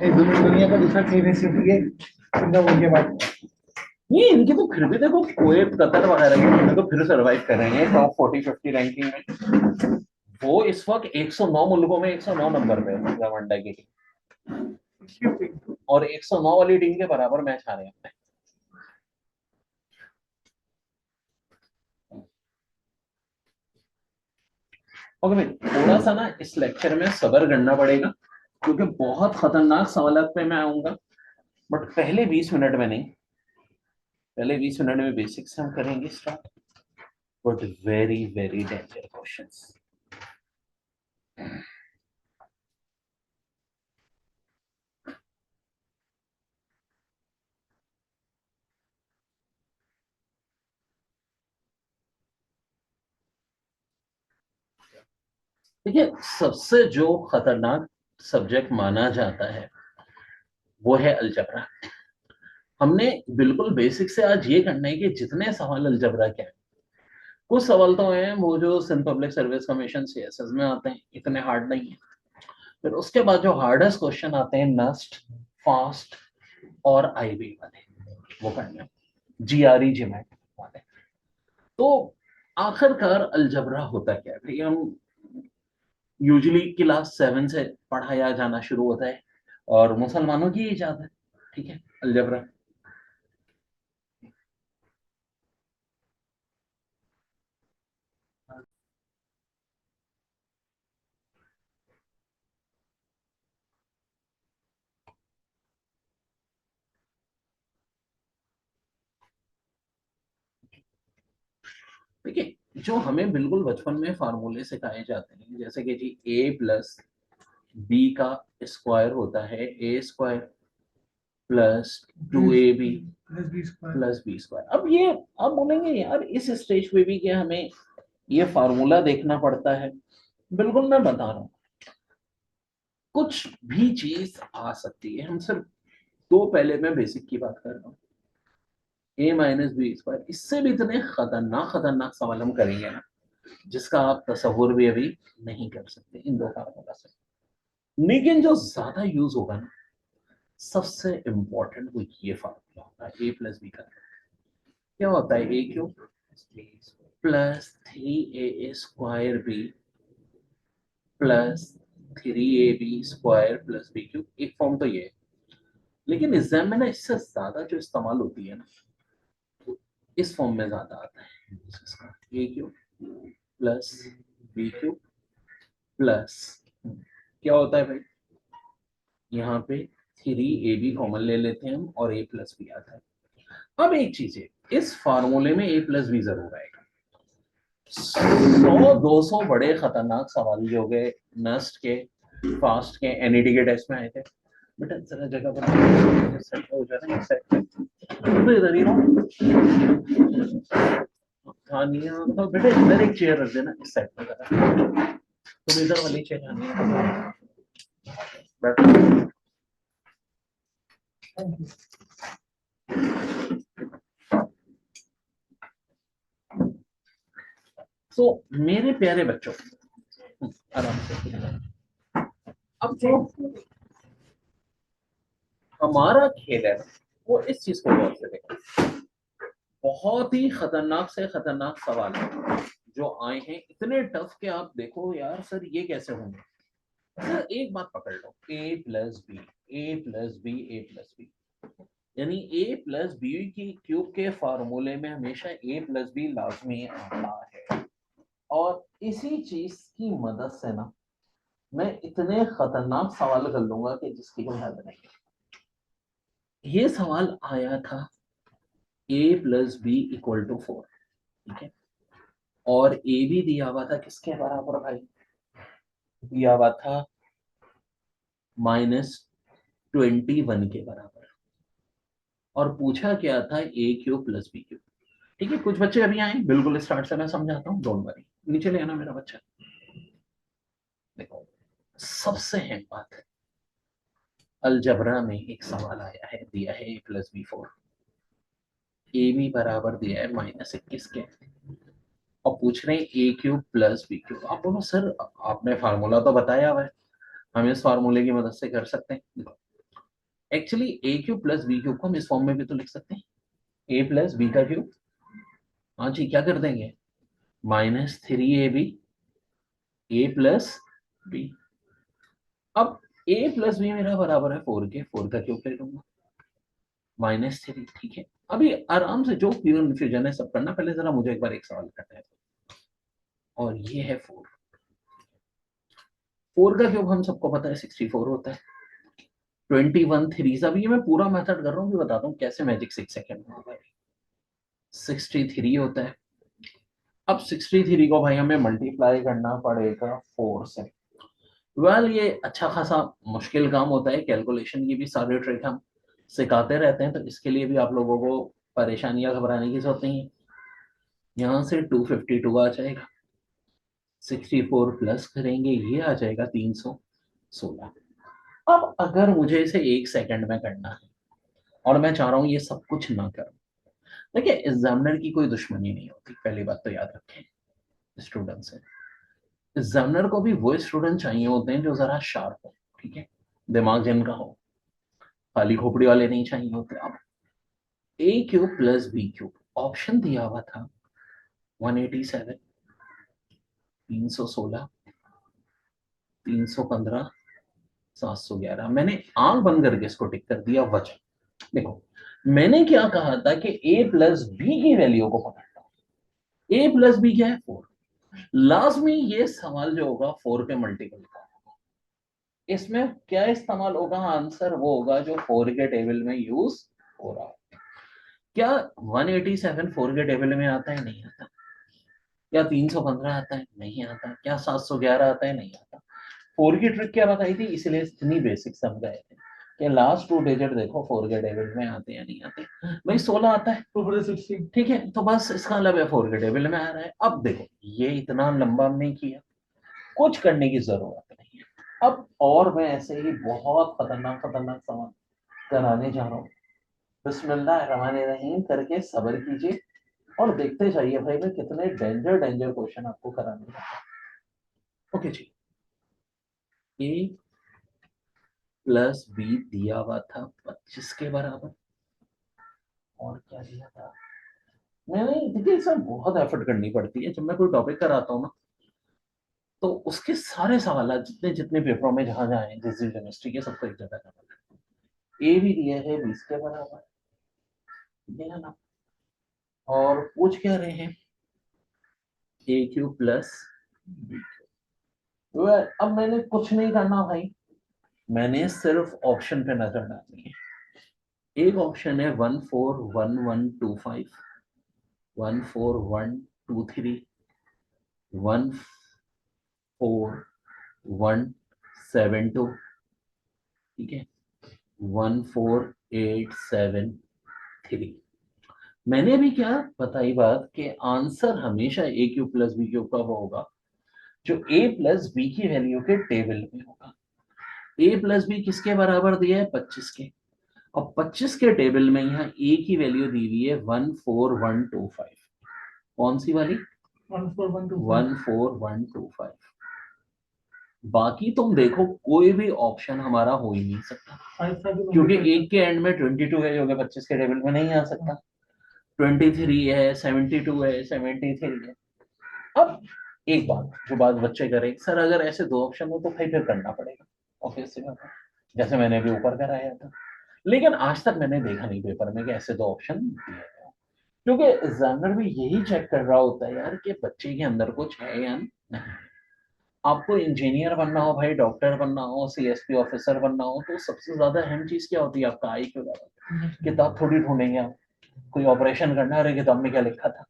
दुनिया का दूसरा ट्रेन सिटी है सिंगापुर के बाद। ये इनकी तो फिर भी देखो, कुवैत कतर वगैरह की टीमें तो फिर सर्वाइव कर रही हैं टॉप 40-50 रैंकिंग में। वो इस वक्त 109 मुल्कों में 109 नंबर पे है रवांडा की टीम, और 109 वाली टीम के बराबर मैच हारे हैं। ओके भाई, थोड़ा सा ना इस लेक्चर में सब्र करना पड़ेगा, क्योंकि बहुत खतरनाक सवाल पे मैं आऊंगा। बट पहले 20 मिनट में नहीं, पहले 20 मिनट में बेसिक्स हम करेंगे start, but very very danger questions. देखिए, सबसे जो खतरनाक सब्जेक्ट माना जाता है वो है अलजबरा। हमने बिल्कुल बेसिक से आज ये करना है कि जितने सवाल अलजबरा के हैं, कुछ सवाल तो हैं वो जो Sindh public service commission CSS में आते हैं, इतने हार्ड नहीं है। फिर उसके बाद जो हार्डेस्ट क्वेश्चन आते हैं नस्ट, फास्ट और आईबी वाले, वो करने, जीआरई जिमेट वाले। तो आखिरकार अलजबरा होता क्या है भाई? हम यूजुअली क्लास 7 से पढ़ाया जाना शुरू होता है, और मुसलमानों की इजाजत है, ठीक है, अलजबरा। देखिए, जो हमें बिल्कुल बचपन में फार्मूले सिखाए जाते हैं, जैसे कि जी ए प्लस बी का स्क्वायर होता है A square plus 2ab plus B square. अब ये आप बोलेंगे यार इस स्टेज पे भी क्या हमें ये फार्मूला देखना पड़ता है? बिल्कुल, मैं बता रहा हूँ, कुछ भी चीज आ सकती है। हम सिर्फ दो, पहले मैं बेसिक की बात कर रहा हूँ, ए माइनस बी स्क्वायर, इससे भी इतने खतरनाक खतरनाक सवाल हम करेंगे ना, जिसका आप तस्वुर भी अभी नहीं कर सकते इन दो फार्मूला से। लेकिन जो ज्यादा यूज होगा ना, सबसे इंपॉर्टेंट वो ये फार्मूला होता है ए प्लस बी का। क्या होता है? A cube plus 3a square B plus 3ab square plus B cube. एक फॉर्म तो ये है, लेकिन एग्जाम में ना इससे ज्यादा जो इस्तेमाल होती है ना, तो इस फॉर्म में ज्यादा आता है इसका, A cube plus B cube plus, क्या होता है भाई, यहाँ पे 3ab कॉमन ले लेते हैं हम और a प्लस बी आता है। अब एक चीज है, इस फार्मूले में a प्लस बी जरूर आएगा। 100-200 बड़े खतरनाक सवाल जो गए नस्ट के, फास्ट के, एनईटी के टेस्ट में आए थे, बेटा जरा जगह पर सेट हो जाना, एक सेट तो इधर ही रहो। थानिया तो बेटा इधर एक चेयर रख देना, इस साइड पे जरा, तुम इधर वाली चेयर आनी है, बैठो। तो मेरे प्यारे बच्चों, आराम से, अब जो हमारा खेल है वो इस चीज को गौर से देखो। बहुत ही खतरनाक से खतरनाक सवाल है जो आए हैं, इतने टफ के आप देखो यार सर ये कैसे होंगे। सर एक बात पकड़ लो, ए प्लस बी, ए प्लस बी, ए प्लस बी, यानी ए प्लस बी की क्यूब के फार्मूले में हमेशा ए प्लस बी लाजमी आता है। और इसी चीज की मदद से ना मैं इतने खतरनाक सवाल कर लूंगा कि जिसकी कोई हद नहीं। ये सवाल आया था ए प्लस बी इक्वल टू 4, ठीक है, और ए भी दिया हुआ था किसके बराबर भाई? दिया हुआ था -21 के बराबर, और पूछा क्या था ए क्यूब प्लस बी क्यूब। ठीक है, कुछ बच्चे अभी आए, बिल्कुल स्टार्ट से मैं समझाता हूँ, डोंट वरी, नीचे ले आना मेरा बच्चा। देखो, सबसे अहम बात है, अलजबरा में एक सवाल आया है, दिया है ए प्लस बी 4, ए भी बराबर दिया है -21 के, और पूछ रहे हैं ए क्यूब प्लस बी क्यूब। आप बोलो सर आपने फार्मूला तो बताया हुआ है, हम इस फार्मूले की मदद से कर सकते हैं। एक्चुअली ए क्यूब प्लस बी क्यूब को हम इस फॉर्म में भी तो लिख सकते हैं, ए प्लस बी का क्यूब। हाँ जी, क्या कर देंगे, -3ab ए प्लस बी। अब a प्लस बी मेरा बराबर है 4 के, 4 का क्यूब ले लूंगा, -3, ठीक है। अभी आराम से जो कन्फ्यूजन है सब करना, पहले जरा मुझे एक बार एक सवाल करना है, और ये है 4। 4 का क्यूब हम सबको पता है 64 होता है, 21 3। अभी ये मैं पूरा मेथड कर रहा हूँ, भी बताता हूँ कैसे मैजिक 6 सेकेंड में होगा। 63 होता है। अब 63 को भाई हमें मल्टीप्लाई करना पड़ेगा 4 से। वेल ये अच्छा खासा मुश्किल काम होता है, कैलकुलेशन की भी सारे ट्रिक हम सिखाते रहते हैं, तो इसके लिए भी आप लोगों को परेशानियां घबराने की जरूरत नहीं है। यहाँ से 252 आ जाएगा, 64 प्लस करेंगे ये आ जाएगा 316। अब अगर मुझे इसे 1 सेकंड में करना है और मैं चाह रहा हूँ ये सब कुछ ना करूँ, देखिए एग्जामिनर की कोई दुश्मनी नहीं होती, पहली बात तो याद रखें स्टूडेंट से। एग्जामिनर को भी वो स्टूडेंट चाहिए होते हैं जो जरा शार्प हो, ठीक है, दिमाग जिनका हो, खाली खोपड़ी वाले नहीं चाहिए होते। अब A cube plus B cube option दिया हुआ था 187, 316, 315, 711। मैंने आंख बंद करके इसको टिक कर दिया। वजह देखो, मैंने क्या कहा था कि a प्लस बी की वैल्यू को पकड़ता हूं। a प्लस बी क्या है 4, लाजमी ये सवाल जो होगा 4 के मल्टीपल का होगा। इसमें क्या इस्तेमाल होगा, आंसर वो होगा जो 4 के टेबल में यूज हो रहा है। क्या 187 4 के टेबल में आता है, नहीं आता। क्या 315 आता है, नहीं आता। क्या 711 आता है, नहीं आता। 4 की ट्रिक क्या बताई थी, इसलिए इतनी बेसिक समझाए थे कि लास्ट 2 डिजिट देखो 4 के टेबल में आते हैं नहीं आते। भाई 16 आता है, 216। ठीक है, तो बस इसका मतलब है 4 के टेबल में आ रहा है। अब देखो ये इतना लंबा हमने किया, कुछ करने की जरूरत नहीं है। अब और मैं ऐसे ही बहुत खतरनाक खतरनाक सवाल कराने जा रहा हूँ। बिस्मिल्लाहिर्रहमानिर्रहीम करके सब्र कीजिए और देखते जाइए भाई मैं कितने डेंजर डेंजर क्वेश्चन आपको कराने जा रहा हूँ। Okay ji, A plus B दिया हुआ था 25 के बराबर, और क्या दिया था मैंने, देखिए इसमें बहुत एफर्ट करनी पड़ती है। जब मैं कोई टॉपिक कराता हूँ ना, तो उसके सारे सवाल जितने जितने पेपरों में जहां जहाँ जिस केमिस्ट्री के सबको एक जगह करना पड़ता है। ए भी दिया है 20 के बराबर, ठीक है ना, और पूछ क्या रहे हैं ए क्यूब प्लस बी क्यूब। अब मैंने कुछ नहीं करना भाई, मैंने सिर्फ ऑप्शन पे नजर डालनी है। एक ऑप्शन है 141125, 14123, 14172, ठीक है, 14873। मैंने भी क्या बताई बात कि आंसर हमेशा ए क्यू प्लस बी क्यू का वो होगा जो ए प्लस बी की वैल्यू के टेबल में होगा। ए प्लस बी किसके बराबर दिया है, 25 के, और 25 के टेबल में यहाँ ए की वैल्यू दी हुई है 14125। कौन सी वाली, 14125। बाकी तुम देखो कोई भी ऑप्शन हमारा हो ही नहीं सकता, क्योंकि एक के एंड में 22 है जो कि 25 के टेबल में नहीं आ सकता, 23 है, 72 है, 73 है। अब एक बात जो बात बच्चे करें, सर अगर ऐसे दो ऑप्शन हो तो भाई फिर करना पड़ेगा, ऑब्वियसली बात है, जैसे मैंने अभी ऊपर कराया था। लेकिन आज तक मैंने देखा नहीं पेपर में कि ऐसे दो ऑप्शन दिए गए, क्योंकि एग्जामिनर भी यही चेक कर रहा होता है यार कि बच्चे के अंदर कुछ है या नहीं। आपको इंजीनियर बनना हो भाई, डॉक्टर बनना हो, सीएसपी ऑफिसर बनना हो, तो सबसे ज्यादा अहम चीज क्या होती है, आपका आईक्यू लेवल। किताब थोड़ी ढूंढेंगे आप, कोई ऑपरेशन करना है, अरे किताब में क्या लिखा था,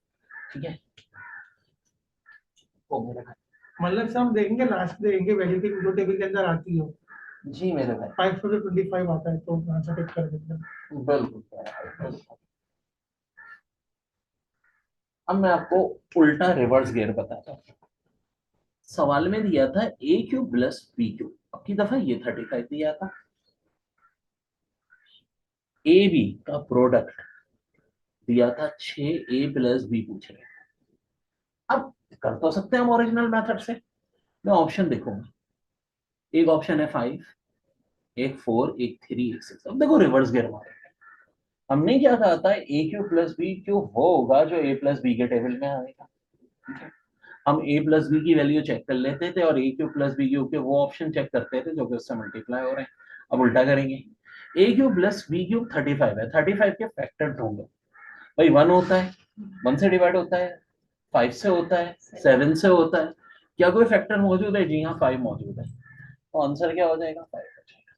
ठीक है, वो मेरे भाई। मतलब से हम देखेंगे, लास्ट देखेंगे वैल्यू की जो टेबल के अंदर आती हो। जी मेरे भाई, 525 आता है तो आंसर टिक कर देंगे। बिल्कुल बिल्कुल। अब मैं आपको उल्टा रिवर्स गियर बताता हूँ। सवाल में दिया था ए क्यूब प्लस बी क्यूब, अब की दफा ये 35 दिया था। ए बी का प्रोडक्ट दिया था 6, ए प्लस बी पूछ रहे हैं। अब कर तो सकते हैं हम ओरिजिनल मेथड से। मैं ऑप्शन देखूंगा, एक ऑप्शन है 5, एक 4, एक 3, एक 6। अब देखो रिवर्स गियर मारे, हमने क्या कहा था, ए क्यू प्लस बी क्यू वो होगा जो ए प्लस बी के टेबल में आएगा। ठीक है, हम ए प्लस बी की वैल्यू चेक कर लेते थे और ए क्यू प्लस बी क्यू के वो ऑप्शन चेक करते थे जो कि उससे मल्टीप्लाई हो रहे हैं। अब उल्टा करेंगे, ए क्यू प्लस बी क्यू 35 है, 35 के फैक्टर ढूंढो। भाई 1 होता है, 1 से डिवाइड होता है, 5 से होता है, 7 से होता है। क्या कोई फैक्टर मौजूद है? जी हाँ, 5 मौजूद है। तो आंसर क्या हो जाएगा? 5 हो जाएगा।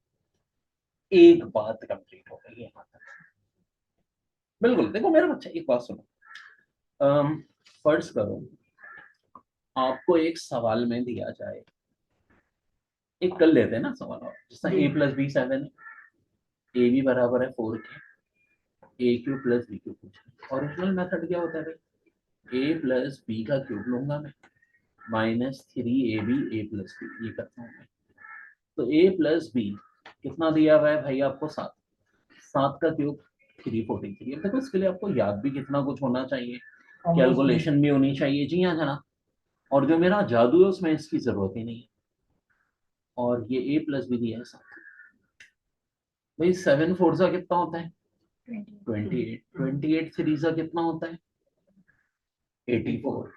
एक बात कंप्लीट हो गई यहाँ तक। बिल्कुल। देखो मेरे बच्चे, एक बात सुनो। फर्ज करो आपको एक सवाल में दिया जाए, एक कर लेते हैं ना सवाल, और जिसका ए प्लस बी 7 है, ए बी बराबर है 4 के, ए क्यू प्लस बी क्यू पूछा। ओरिजिनल मेथड क्या होता है भाई? ए प्लस बी का क्यूब लूंगा मैं, माइनस 3ab ए प्लस बी, ये करता हूँ मैं। तो ए प्लस बी कितना दिया हुआ है भाई आपको? 7। 7 का क्यूब 343। अब देखो इसके लिए आपको याद भी कितना कुछ होना चाहिए, कैलकुलेशन भी होनी चाहिए। जी हाँ जना। और जो मेरा जादू है उसमें इसकी जरूरत ही नहीं है। और ये ए प्लस बी दिया है 7। भाई 7 4 सा कितना होता है? 28। 28 3 सा कितना होता है? 84।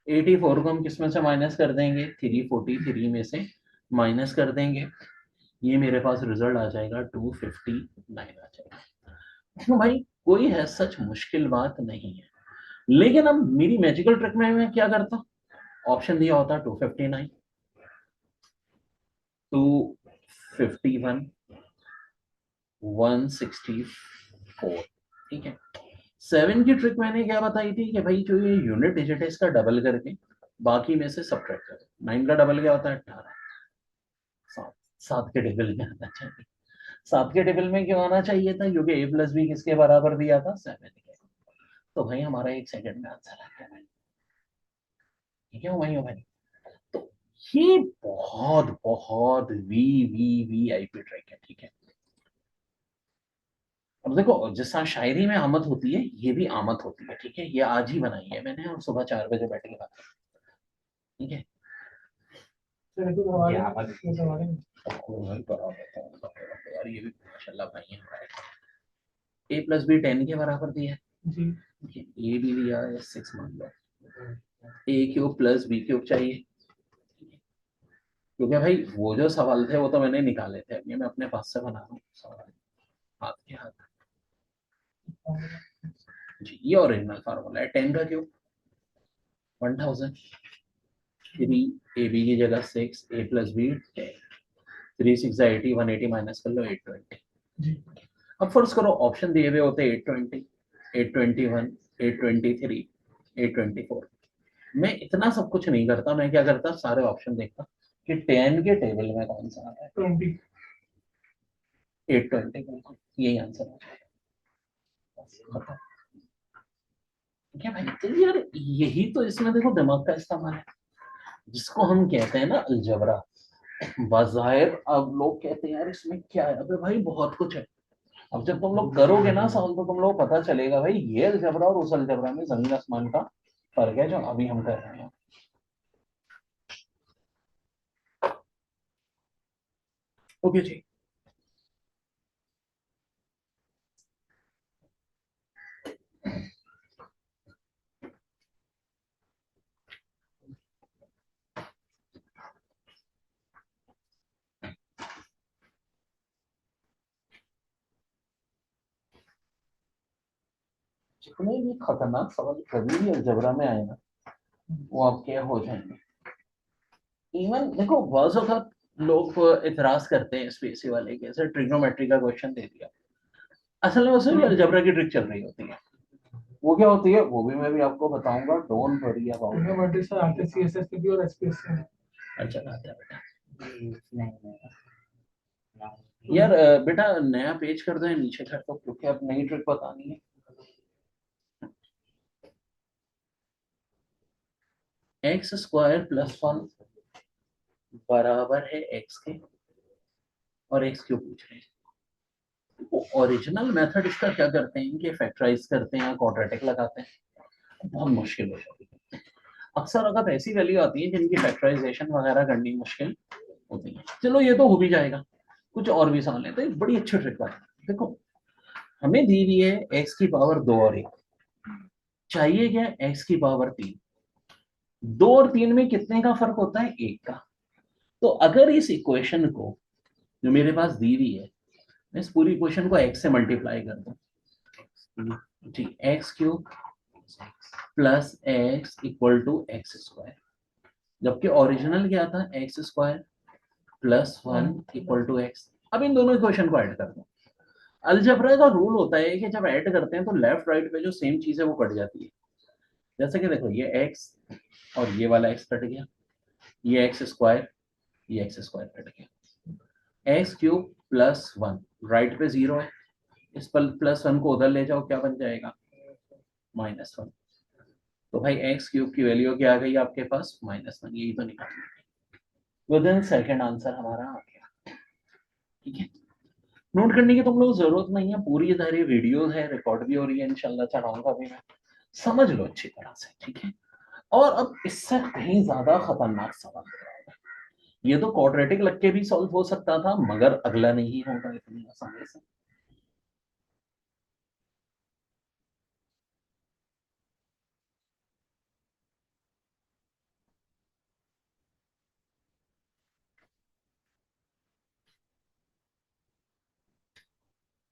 84 को हम किस में से माइनस कर देंगे? 343 में से माइनस कर देंगे। ये मेरे पास रिजल्ट आ जाएगा 259 आ जाएगा। तो भाई कोई है सच मुश्किल बात नहीं है। लेकिन अब मेरी मैजिकल ट्रिक में मैं क्या करता, ऑप्शन दिया होता 259, 251, 164। ठीक है, 7 की ट्रिक मैंने क्या बताई थी कि भाई जो ये यूनिट डिजिट है इसका डबल करके बाकी में से सब्ट्रैक्ट करो। 9 का डबल क्या होता है? 18। 7। 7 के टेबल में आना चाहिए। 7 के टेबल में क्यों आना चाहिए था? क्योंकि ए प्लस बी किसके बराबर दिया था? 7 के। तो भाई हमारा 1 सेकंड में आंसर आ गया भाई। ठीक है वही हो भाई। तो ये बहुत बहुत V V V I P trick है। ठीक है, अब देखो जिस तरह शायरी में आमद होती है, ये भी आमद होती है। ठीक है, ये आज ही बनाई है मैंने और सुबह 4 बजे बैठ के बात। ठीक है, यार ये भी माशाल्लाह भाई है हमारे। ए प्लस बी 10 के बराबर दिया है जी। ए भी दिया है 6 मान लो। ए क्यूब प्लस बी क्यूब चाहिए, क्योंकि भाई वो जो सवाल थे वो तो मैंने निकाले थे, ये मैं अपने पास से बना रहा हूँ सवाल हाथ के हाथ। जी ये ओरिजिनल फार्मूला है। 10 का क्यूब 1000, 3 ए बी की जगह 6, ए प्लस बी 10, 3 6 80, 180 माइनस कर लो 820। अब फर्ज करो ऑप्शन दिए हुए होते 820, 821, 823, 824। मैं इतना सब कुछ नहीं करता, मैं क्या करता, सारे ऑप्शन देखता कि 10 के टेबल में कौन सा आ रहा है। 20, 820, यही आंसर हो जाएगा। क्या भाई? तो यार यही तो इसमें देखो दिमाग का इस्तेमाल है, जिसको हम कहते हैं ना अलजबरा। बाज़ाहिर अब लोग कहते हैं यार इसमें क्या है, अबे भाई बहुत कुछ है। अब जब तुम लोग करोगे ना सवाल तो तुम लोग पता चलेगा भाई ये अलजबरा और उस अलजबरा में जमीन आसमान का फर्क है जो अभी हम कर रहे हैं। ओके जी। जितने भी खतरनाक सवाल कभी भी अलजबरा में आए ना वो आपके हो जाएंगे। इवन देखो बहुत वक्त लोग इतराज करते हैं स्पेसी वाले के, जैसे ट्रिग्नोमेट्री का क्वेश्चन दे दिया, असल में उसमें भी अलजबरा की ट्रिक चल रही होती है। वो क्या होती है वो भी मैं भी आपको बताऊंगा, डोंट वरी अबाउट। ट्रिग्नोमेट्री से आते सीएसएस के भी और एसपीएस से। अच्छा आता है बेटा। यार बेटा नया पेज कर दो या नीचे कर दो, क्योंकि अब नई ट्रिक बतानी है। एक्स स्क्वायर प्लस 1 बराबर है एक्स के, और एक्स क्यों पूछ रहे हैं। ओरिजिनल मेथड इसका क्या करते हैं कि फैक्टराइज करते हैं, क्वाड्रेटिक लगाते हैं, बहुत मुश्किल हो जाती है। अक्सर अगर ऐसी वैल्यू आती है जिनकी फैक्टराइजेशन वगैरह करनी मुश्किल होती है। चलो ये तो हो भी जाएगा, कुछ और भी सवाल है तो एक बड़ी अच्छी ट्रिक है। देखो हमें दी हुई है x की पावर 2 और 1, चाहिए क्या x की पावर 3। 2 और 3 में कितने का फर्क होता है, 1 का। तो अगर इस इक्वेशन को जो मेरे पास दी हुई है, मैं इस पूरी इक्वेशन को x से मल्टीप्लाई कर दूं, ठीक, x cube plus x equal to x square, जबकि ओरिजिनल क्या था, x square plus 1 equal to x. अब इन दोनों इक्वेशन को ऐड कर दो। अलजेब्रा का रूल होता है कि जब ऐड करते हैं तो लेफ्ट राइट पे जो सेम चीज है वो कट जाती है। जैसे कि देखो ये x और ये वाला x कट गया, ये एक्स स्क्वायर, ये एक्स स्क्वायर कट गया, एक्स क्यूब प्लस 1 राइट पे 0 है, इस पर प्लस 1 को उधर ले जाओ, क्या बन जाएगा, -1। तो भाई एक्स क्यूब की वैल्यू क्या आ गई आपके पास, -1, यही तो निकालना। विद इन सेकंड आंसर हमारा आ गया। ठीक है, नोट करने की तुम लोग जरूरत नहीं है, पूरी सारी वीडियो है, रिकॉर्ड भी हो रही है, इंशाल्लाह चढ़ाऊंगा भी मैं, समझ लो अच्छी तरह से। ठीक है, और अब इससे कहीं ज्यादा खतरनाक सवाल, ये तो क्वाड्रेटिक लग के भी सॉल्व हो सकता था, मगर अगला नहीं होगा इतनी आसानी से।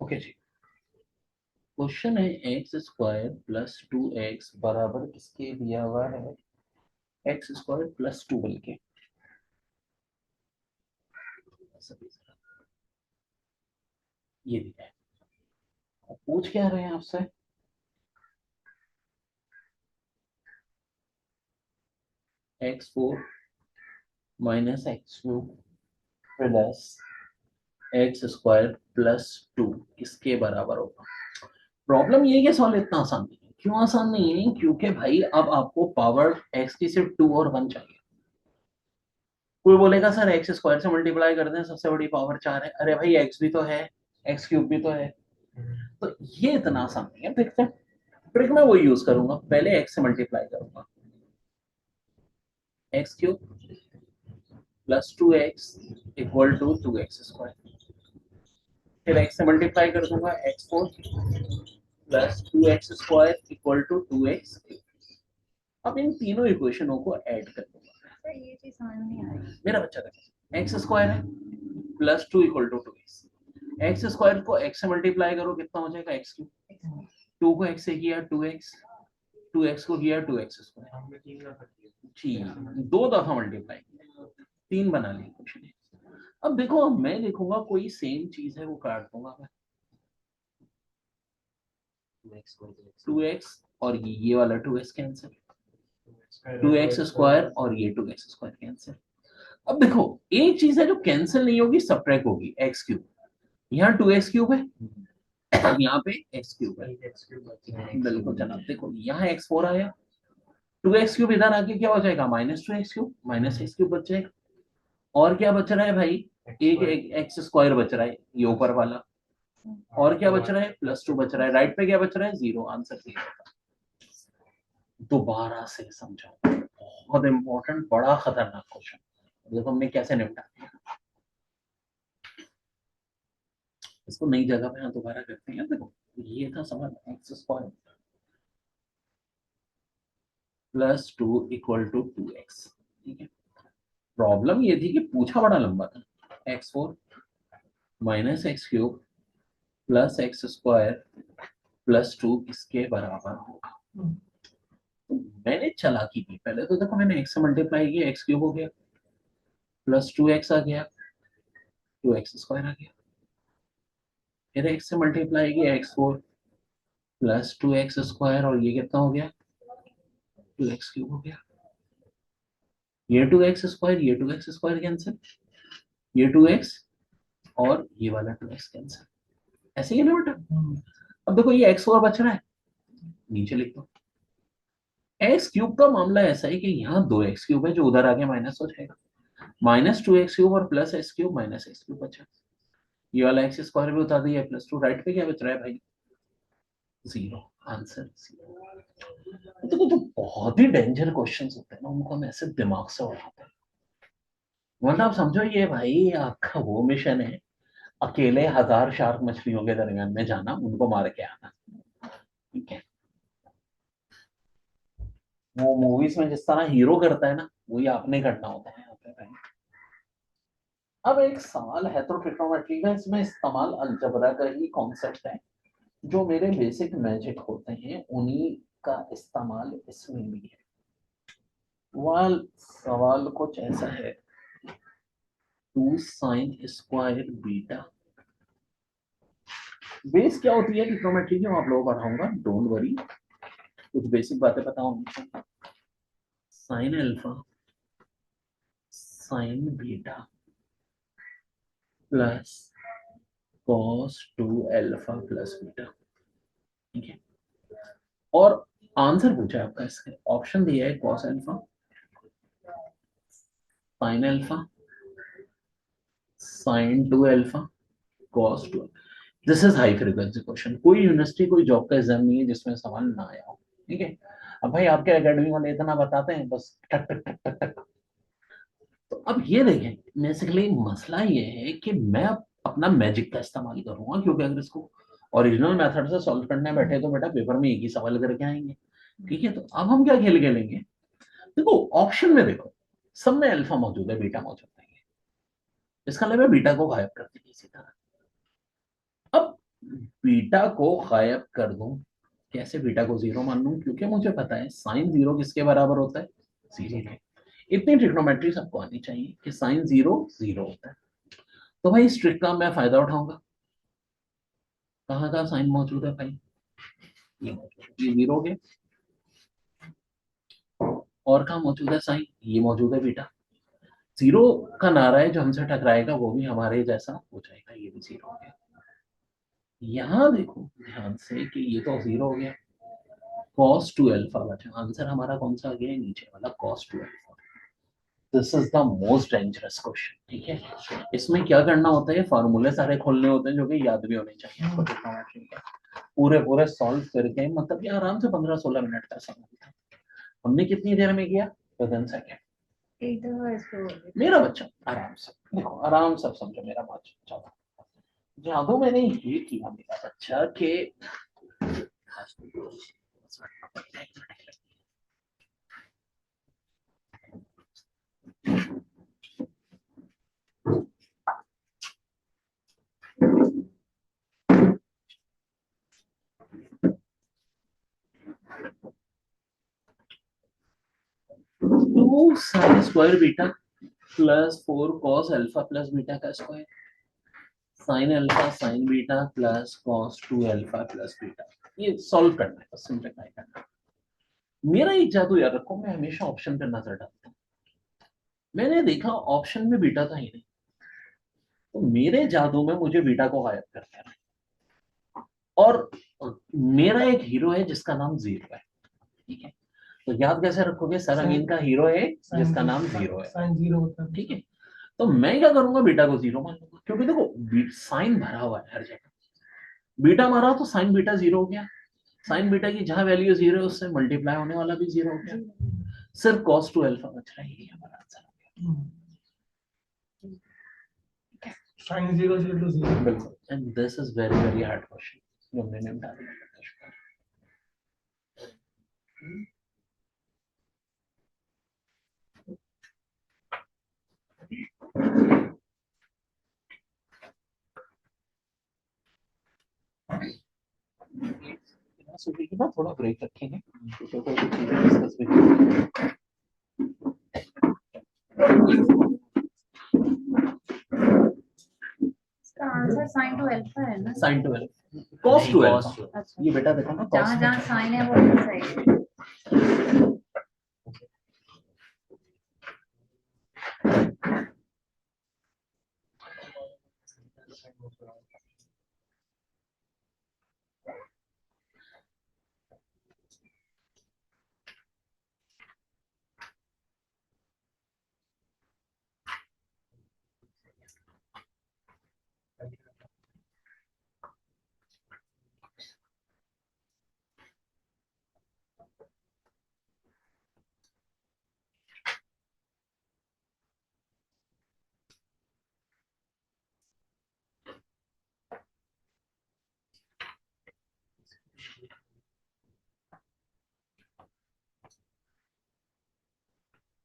ओके जी, क्वेश्चन है एक्स स्क्वायर प्लस 2x बराबर किसके दिया हुआ है, एक्स स्क्वायर प्लस 2 बल के। ये दिया है, अब पूछ क्या रहे हैं आपसे, x4 minus x cube plus x square plus 2 किसके बराबर होगा। प्रॉब्लम ये है कि सॉल्व इतना आसान नहीं है। क्यों आसान नहीं है, क्योंकि भाई अब आपको पावर x की सिर्फ 2 और 1 चाहिए। कोई बोलेगा सर एक्स स्क्वायर से मल्टीप्लाई कर दें, सबसे बड़ी पावर 4 है, अरे भाई x भी तो है, एक्स क्यूब भी तो है। तो ये इतना आसान नहीं है। देखते हैं, ट्रिक मैं वो यूज करूंगा, पहले x से मल्टीप्लाई करूंगा, x cube plus 2x equal to 2x square, फिर x से मल्टीप्लाई कर दूंगा, x4 plus 2x square equal to 2x। अब इन तीनों इक्वेशनों को ऐड कर दूंगा। सर ये चीज समझ नहीं आ रही, मेरा बच्चा देखो, एक्स स्क्वायर है plus 2 equal to 2x, x square को x से मल्टीप्लाई करो कितना हो जाएगा, एक्स क्यूब, 2 को x से किया 2x, 2x को किया 2x स्क्वायर, ठीक, 2 दफा मल्टीप्लाई किया, 3 बना ली इक्वेशन। अब देखो मैं लिखूंगा कोई सेम चीज है वो काट दूंगा मैं, 2x और ये वाला 2x कैंसिल, 2x स्क्वायर और ये 2x स्क्वायर कैंसिल। अब देखो एक चीज है जो कैंसिल नहीं होगी, सब्ट्रैक्ट होगी, एक्स क्यूब, यहाँ 2x क्यूब है, यहाँ पे एक्स क्यूब है, बिल्कुल जनाब। देखो यहाँ x4 आया, 2x क्यूब इधर आके क्या हो जाएगा, -2x क्यूब, -x क्यूब बच जाएगा, और क्या बच रहा है भाई, एक एक्स स्क्वायर बच रहा है ये ऊपर वाला, और क्या बच रहा है, +2 बच रहा है, राइट पे क्या बच रहा है, 0, आंसर 0। दोबारा से समझो, बहुत इंपॉर्टेंट, बड़ा खतरनाक क्वेश्चन, देखो हमने कैसे निपटा दिया। इसको नई जगह पे दोबारा करते हैं। देखो ये था सवाल, x square plus 2 equal to 2x। ठीक है, प्रॉब्लम ये थी कि पूछा बड़ा लंबा था, x4 minus x cube plus x square plus 2 इसके बराबर होगा। तो मैंने चालाकी की, पहले तो देखो मैंने x से मल्टीप्लाई किया, एक्स क्यूब हो गया, प्लस 2x आ गया, 2x स्क्वायर आ गया, फिर x से मल्टीप्लाई किया, x4 प्लस 2x स्क्वायर, और ये कितना हो गया, 2x क्यूब हो गया, ये 2x स्क्वायर, ये 2x स्क्वायर कैंसिल, ये 2x और ये वाला 2x कैंसिल, ऐसे ही है ना बेटा। अब देखो ये x4 बच रहा है, नीचे लिख दो, एक्स क्यूब का मामला ऐसा है कि यहाँ 2x क्यूब है जो उधर आके माइनस हो जाएगा, -2x क्यूब और plus x cube, -x cube बचा, ये वाला एक्स स्क्वायर भी उतार दिया, +2, राइट पे क्या बच रहा है भाई, 0, आंसर 0। देखो जो बहुत ही डेंजर क्वेश्चंस होते हैं ना उनको हम ऐसे दिमाग से उठाते हैं, मतलब समझो ये भाई आपका वो मिशन है, अकेले 1000 शार्क मछलियों के दरमियान में जाना, उनको मार के आना, ठीक है। वो मूवीज में जिस तरह हीरो करता है ना, वही आपने करना होता है यहाँ पे भाई। अब एक सवाल है तो ट्रिग्नोमेट्री का, इसमें इस्तेमाल अलजबरा का ही कॉन्सेप्ट है, जो मेरे बेसिक मैजिक होते हैं उन्हीं का इस्तेमाल इसमें भी है। सवाल कुछ ऐसा है, 2 sin² बीटा, बेस क्या होती है ट्रिग्नोमेट्री की, मैं आप लोगों को पढ़ाऊंगा, डोंट वरी, कुछ बेसिक बातें पता होनी चाहिए। Sign alpha sine beta plus cos 2 alpha plus beta, ठीक है। और आंसर पूछा है आपका, इसका ऑप्शन दिया है cos alpha sign alpha sign 2 alpha cos 2। This is high frequency question, कोई यूनिवर्सिटी कोई जॉब का एग्जाम नहीं है जिसमें सवाल ना आया हो, ठीक है। अब भाई आपके एकेडमी वाले इतना बताते हैं बस, टक टक टक टक टक। तो अब ये देखें, बेसिकली मसला ये है कि मैं अब अपना मैजिक का इस्तेमाल करूंगा, क्योंकि अगर इसको ओरिजिनल मेथड से सॉल्व करने बैठे तो बेटा पेपर में एक ही सवाल करके आएंगे, ठीक है। तो अब हम क्या खेल खेलेंगे, देखो ऑप्शन में देखो, सब में अल्फा मौजूद है, बीटा मौजूद नहीं है, इसका मतलब बीटा को गायब कर देंगे इसी तरह। अब बीटा को गायब कर दूं, कैसे बीटा को जीरो मान लूं, क्योंकि मुझे पता है साइन जीरो किसके बराबर होता है, जीरो के। इतनी ट्रिग्नोमेट्री सबको आनी चाहिए कि साइन जीरो जीरो होता है। तो भाई इस ट्रिक का मैं फायदा उठाऊंगा, कहाँ कहाँ साइन मौजूद है भाई, ये जीरो के, और कहाँ मौजूद है साइन, ये मौजूद है बीटा। जीरो का नारा है जो हमसे टकराएगा वो भी हमारे जैसा हो जाएगा, ये भी जीरो हो गया। यहाँ देखो ध्यान से कि ये तो जीरो हो गया, cos 2 अल्फा बचा, आंसर हमारा कौन सा आ गया, नीचे वाला cos 2 alpha. This is the most dangerous question, ठीक है। इसमें क्या करना होता है, फार्मूले सारे खोलने होते हैं जो कि याद भी होने चाहिए आपको ट्रिग्नोमेट्री के, पूरे पूरे सॉल्व करके, मतलब ये आराम से 15-16 मिनट का समय था। हमने कितनी देर में किया, विदिन सेकेंड। एक दफा इसको मेरा बच्चा आराम से देखो, आराम से समझो मेरा बच्चा, जादू मैंने ये किया मेरा बच्चा के, two sine square beta plus 4 cos alpha plus beta का square, sine alpha sine beta plus cos 2 alpha plus beta, ये सॉल्व करना है, बस सिंप्लीफाई करना है। मेरा एक जादू याद रखो, मैं हमेशा ऑप्शन पे नजर डालता हूँ, मैंने देखा ऑप्शन में बीटा था ही नहीं, तो मेरे जादू में मुझे बीटा को गायब कर देना है। और मेरा एक हीरो है जिसका नाम जीरो है, ठीक है। तो याद कैसे रखोगे, सर अमीन का हीरो है जिसका नाम जीरो है, साइन जीरो होता है, ठीक है। तो मैं क्या करूंगा, बीटा को जीरो मान लूंगा, क्योंकि देखो साइन भरा हुआ है हर जगह, बीटा मारा तो साइन बीटा जीरो हो गया, साइन बीटा की जहां वैल्यू जीरो है उससे मल्टीप्लाई होने वाला भी जीरो हो गया, सिर्फ cos 2 अल्फा बच रहा है, ये हमारा आंसर हो गया। Sine zero zero zero. बिल्कुल, and this is very very hard question जो मैंने बता दिया। सुबह की बात थोड़ा ब्रेक रखेंगे, तो कोई चीजें डिस्कस भी करेंगे। इसका आंसर साइन टू अल्फा है ना, साइन 2 अल्फा cos 2 अल्फा, अच्छा ये बेटा देखो ना, जहाँ जहाँ साइन है वो उधर सही है।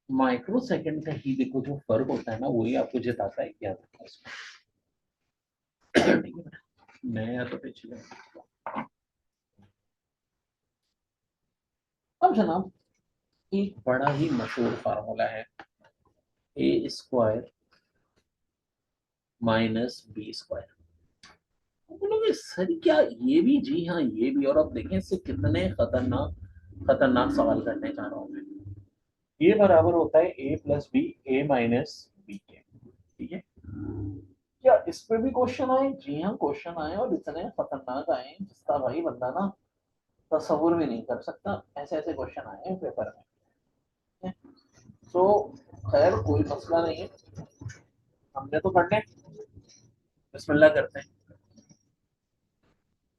माइक्रो सेकंड का ही देखो जो फर्क होता है ना वही आपको जिताता है, याद रखना इसको। ठीक है बेटा, मैं या तो पिछले। अब जनाब एक बड़ा ही मशहूर फार्मूला है, A square minus b square. बोलोगे सर क्या ये भी? जी हाँ ये भी। और अब देखें इससे कितने खतरनाक खतरनाक सवाल करने जा रहा हूं मैं। ये बराबर होता है ए प्लस बी, ए माइनस बी के। ठीक है, क्या इस पे भी क्वेश्चन आए? जी हाँ क्वेश्चन आए, और इतने खतरनाक आए जिसका भाई बंदा ना तस्वुर भी नहीं कर सकता। ऐसे ऐसे क्वेश्चन आए हैं पेपर में। तो खैर कोई मसला नहीं है, हमने तो पढ़ने। बिस्मिल्लाह करते हैं।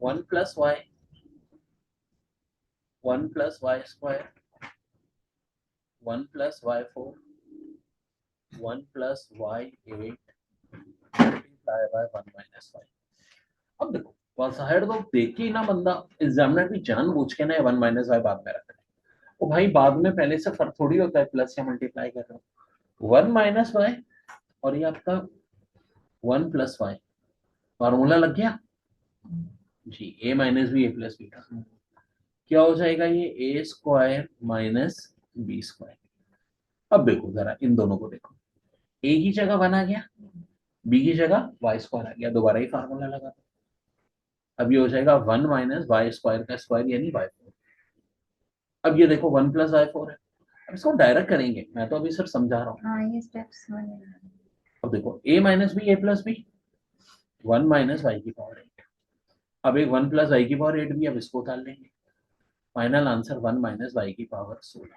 1 + y, 1 + y square, 1 + y4, 1 + y8 multiply by 1 - y। अब देखो बाहर तो देख के ही ना बंदा, एग्जामिनर भी जानबूझ के ना 1 - y बाद में रख रहे हैं। वो भाई बाद में पहले से फर्क थोड़ी होता है, प्लस या मल्टीप्लाई कर रहे हो। 1 - y और ये आपका 1 + y, फार्मूला लग गया जी। a minus b, a plus B का क्या हो जाएगा? ये a square minus b square. अब देखो जरा इन दोनों को देखो, ए की जगह 1 आ गया, बी की जगह वाई स्क्वायर आ गया, दोबारा ही फार्मूला लगा दो। अब ये हो जाएगा 1 - y² का स्क्वायर यानी y4। अब ये देखो 1 + y4 है। अब इसको डायरेक्ट करेंगे, मैं तो अभी सिर्फ समझा रहा हूँ। हाँ ये स्टेप्स बने। अब देखो a minus b, a plus b, 1 - y⁴। अब एक 1 + y⁴ भी, अब इसको उतार लेंगे। Final answer 1 - y⁴16।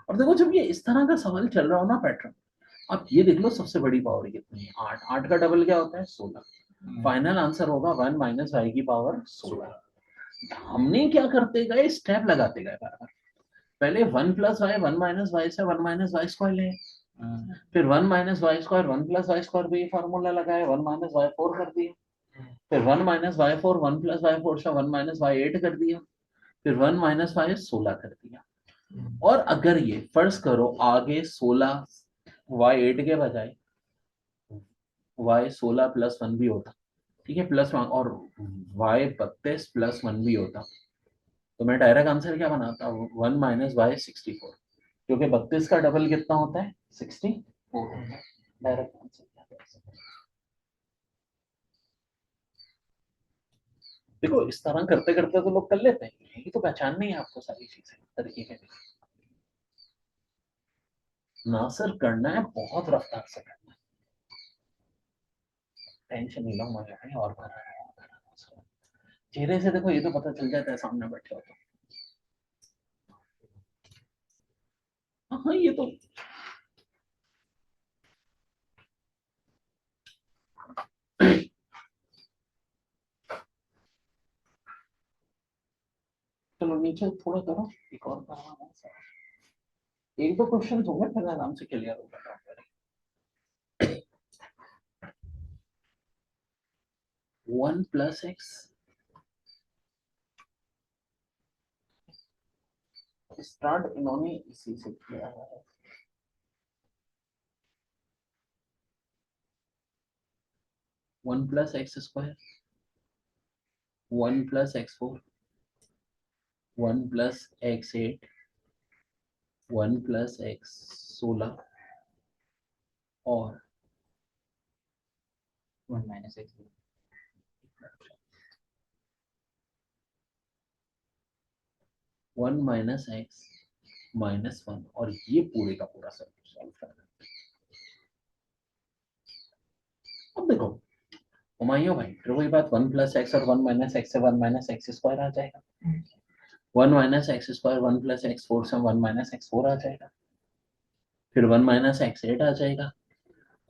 और देखो जब ये इस तरह का सवाल चल रहा हो ना पैटर्न, आप ये देख लो सबसे बड़ी पावर कितनी है? 8। 8 का डबल क्या होता है? 16। फाइनल आंसर होगा 1 - y⁴16। हमने क्या करते गए? स्टेप लगाते गए बराबर। पहले 1 + y, 1 - y से 1 - y² ले, फिर 1 - y², 1 + y² पे ये फार्मूला लगाया, 1 - y4 कर दिया, फिर 1 - y4, 1 + y4 से 1 - y8 कर दिया, फिर 1 - y16 कर दिया। और अगर ये फर्ज करो आगे 16 y8 के बजाय y16 + 1 भी होता, ठीक है, +1, और y32 + 1 भी होता, तो मैं डायरेक्ट आंसर क्या बनाता? 1 - y64, क्योंकि 32 का डबल कितना होता है? 64 होता है। डायरेक्ट आंसर क्या कर सकते हैं? देखो इस तरह करते करते तो लोग कर लेते हैं, ये तो पहचान नहीं है आपको सारी चीजें तरीके के। ना सर करना है बहुत रफ्तार से करना है, टेंशन नहीं लो, मजा है और कर रहा है और कर रहा है। चेहरे से देखो ये तो पता चल जाता है सामने बैठे हो तो। हाँ ये तो चलो नीचे थोड़ा करो, एक और करना है सर। एक दो क्वेश्चन होंगे फिर आराम से क्लियर होगा। 1 + x, स्टार्ट इन्होंने इसी से किया है। 1 + x², 1 + x4, 1 + x8, 1 + x16 और 1 - x। 1 - x -1, और ये पूरे का पूरा सॉल्व करना। अब देखो हुमायूं भाई फिर वही बात, 1 + x और 1 - x से 1 - x² आ जाएगा, 1 - x², 1 + x4 से 1 - x4 आ जाएगा, फिर 1 - x8 आ जाएगा,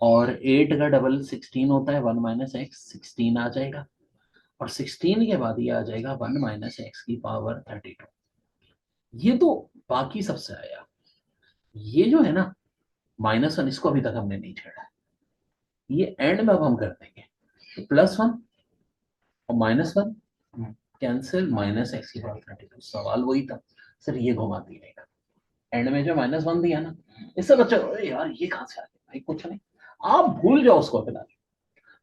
और 8 का डबल 16 होता है, 1 - x 16 आ जाएगा, और 16 के बाद ये आ जाएगा 1 - x⁴32। ये तो बाकी सबसे आया। ये जो है ना -1, इसको अभी तक हमने नहीं छेड़ा, ये एंड में अब हम कर देंगे। तो +1 और -1 कैंसिल, -x⁴32। सवाल वही था सर, ये घुमा दिएगा। एंड में जो -1 दिया ना, इससे बच्चों अरे यार ये कहाँ से आ गया भाई, कुछ नहीं, आप भूल जाओ उसको फिलहाल।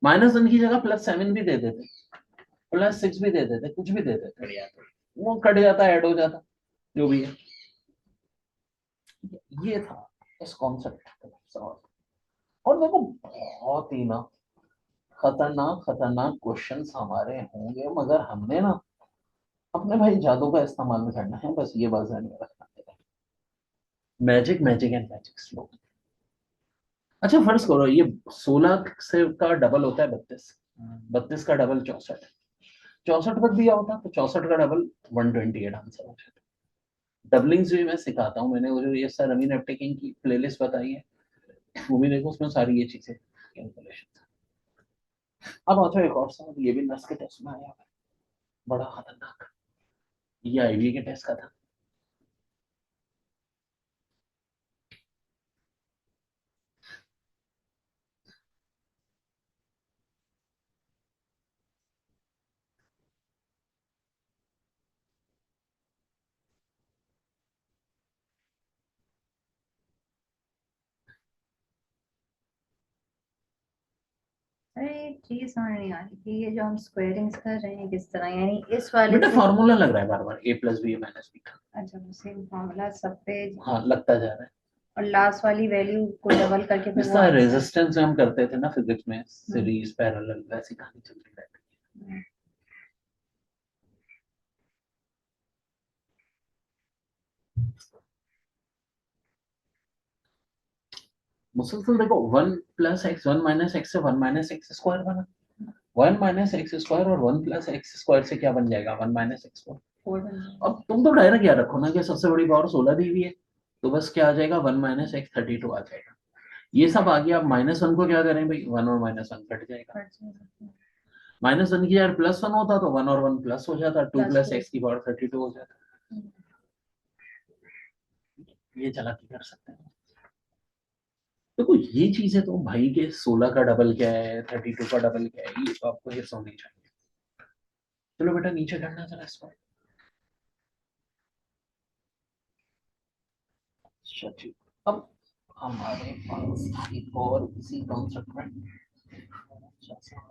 -1 की जगह +7 भी दे देते, +6 भी दे देते, कुछ भी दे देते यार, वो कट जाता, ऐड हो जाता, जो भी है। ये था इस कॉन्सेप्ट का सवाल। और देखो बहुत ही ना खतरनाक खतरनाक क्वेश्चंस हमारे होंगे, मगर हमने ना अपने भाई जादू का इस्तेमाल नहीं करना है, बस ये बात ध्यान में रखना है। Magic magic and magic slow. अच्छा फर्ज करो ये 16 से का डबल होता है 32, 32 का डबल 64, 64 तक दिया होता तो 64 का डबल 128 आंसर हो जाता। डबलिंग्स भी मैं सिखाता हूँ, मैंने वो जो ये सर अमीन अपटेकिंग की प्लेलिस्ट बताई है, वो भी देखो, उसमें सारी ये चीजें कैलकुलेशन। अब आता है एक और सवाल, ये भी नर्स के टेस्ट में आया है, बड़ा खतरनाक, ये आईवी के टेस्ट का था। अरे एक चीज समझ नहीं आ रही कि ये जो हम स्क्वायरिंग्स कर रहे हैं किस तरह, यानी इस वाले बेटा से। फार्मूला लग रहा है बार बार, a+b का। अच्छा सेम फॉर्मूला सब पे। हाँ लगता जा रहा है, और लास्ट वाली वैल्यू को डबल करके फिर जिस वो तरह आंसर। रेजिस्टेंस में हम करते थे ना फिजिक्स में, सीरीज पैरेलल, वैसी कहानी चलती रहती है। मुसलसल देखो, 1+x 1 - x से 1 - x² बना, 1 - x² और 1+x² से क्या बन जाएगा, 1 - x²। 4 बन जाएगा। अब तुम तो डायरेक्ट याद रखो ना कि सबसे बड़ी पावर 16 दी हुई है, तो बस क्या आ जाएगा, 1 - x32 आ जाएगा। ये सब आ गया, अब -1 को क्या करें भाई, 1 और -1 कट जाएगा, कट जाएगा। -1 की यार +1 होता तो 1 और 1 प्लस हो जाता, 2+x की पावर 32 हो जाता। ये चालाकी कर सकते हैं। देखो ये चीजें तो भाई के 16 का डबल क्या है, 32 का डबल क्या है, ये तो आपको हिस्सा होनी चाहिए। चलो बेटा नीचे करना जरा इसको। अच्छा ठीक, अब हमारे पास एक और इसी कॉन्सेप्ट में अच्छा सा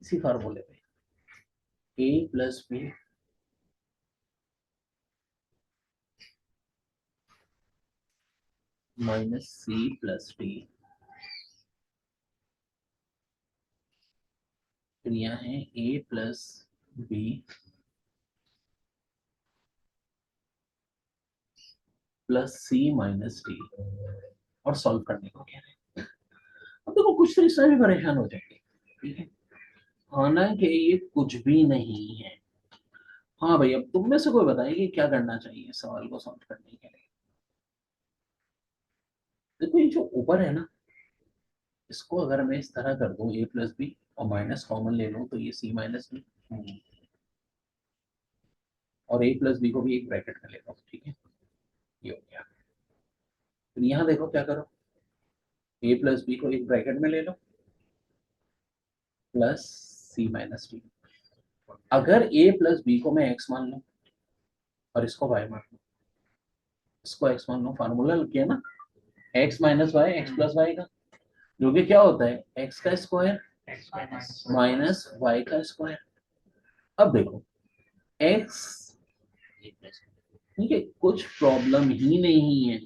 इसी फार्मूले पे a+b -c+d, फिर यहाँ है a+b +c - d, और सॉल्व करने को कह रहे हैं। अब देखो कुछ तो इसमें भी परेशान हो जाएंगे, ठीक है, हालांकि ये कुछ भी नहीं है। हाँ भाई, अब तुम में से कोई बताइए कि क्या करना चाहिए सवाल को सॉल्व करने के लिए। देखो ये जो ऊपर है ना, इसको अगर मैं इस तरह कर दूं a+b और माइनस कॉमन ले लूं, तो ये c - d, और a+b को भी एक ब्रैकेट में ले लो, ठीक है, ये हो गया। फिर यहाँ देखो क्या करो, a+b को एक ब्रैकेट में ले लो, प्लस c - d। अगर a+b को मैं x मान लूं और इसको y मान लूं, इसको x मान लूं, फार्मूला लग गया ना, x - y x+y का, जो कि क्या होता है, x का स्क्वायर -y का स्क्वायर। अब देखो x, ठीक है, कुछ प्रॉब्लम ही नहीं है,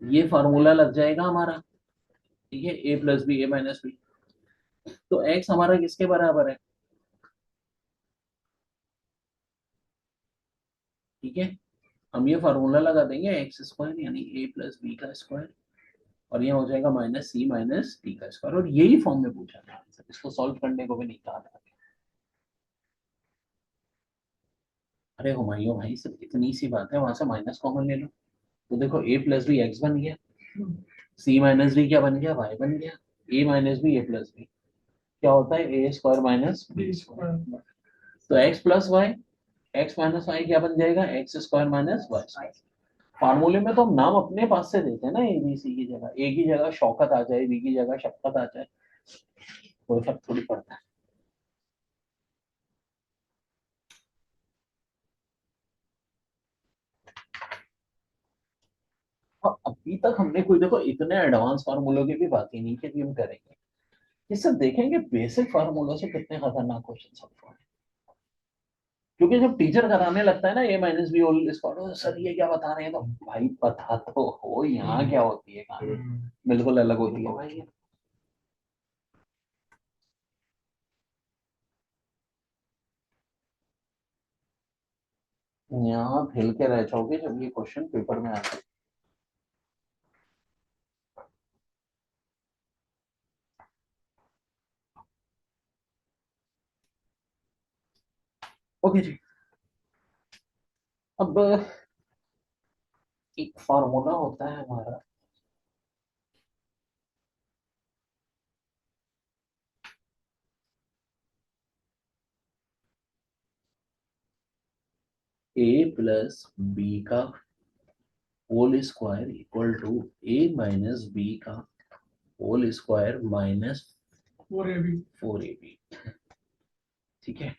ये फार्मूला लग जाएगा हमारा, ठीक है, a+b a-b, तो x हमारा किसके बराबर है, ठीक है, हम ये फार्मूला लगा देंगे x² यानी a+b का स्क्वायर, और ये हो जाएगा -c - d का स्क्वायर, और यही फॉर्म में पूछा था, इसको सॉल्व करने को भी नहीं कहा था। अरे हुमायूं भाई सिर्फ इतनी सी बात है, वहां से माइनस कॉमन ले लो, तो देखो a+b x बन गया, c - d क्या बन गया, y बन गया, a-b a+b क्या होता है, a² - b², तो x क्या बन जाएगा, x² - y²। फार्मूले में तो हम नाम अपने पास से देते हैं ना, ए बी सी की जगह, ए की जगह शौकत आ जाए, बी की जगह शफकत आ जाए, कोई फर्क थोड़ी पड़ता है। और अभी तक हमने कोई देखो इतने एडवांस फार्मूलों की भी बात ही नहीं की कि हम करेंगे। ये सब देखेंगे बेसिक फार्मूलों से कितने खतरनाक क्वेश्चन सॉल्व हो रहे हैं। क्योंकि जब टीचर कराने लगता है ना A minus B whole square, sir ये क्या बता रहे हैं, तो भाई पता तो हो यहाँ क्या होती है कहानी, बिल्कुल अलग होती है भाई। यहाँ हिल के रह जाओगे जब ये क्वेश्चन पेपर में आते हैं। ओके जी, अब एक फार्मूला होता है हमारा ए प्लस बी का whole square equal to a minus b का होल स्क्वायर माइनस 4ab। ठीक है,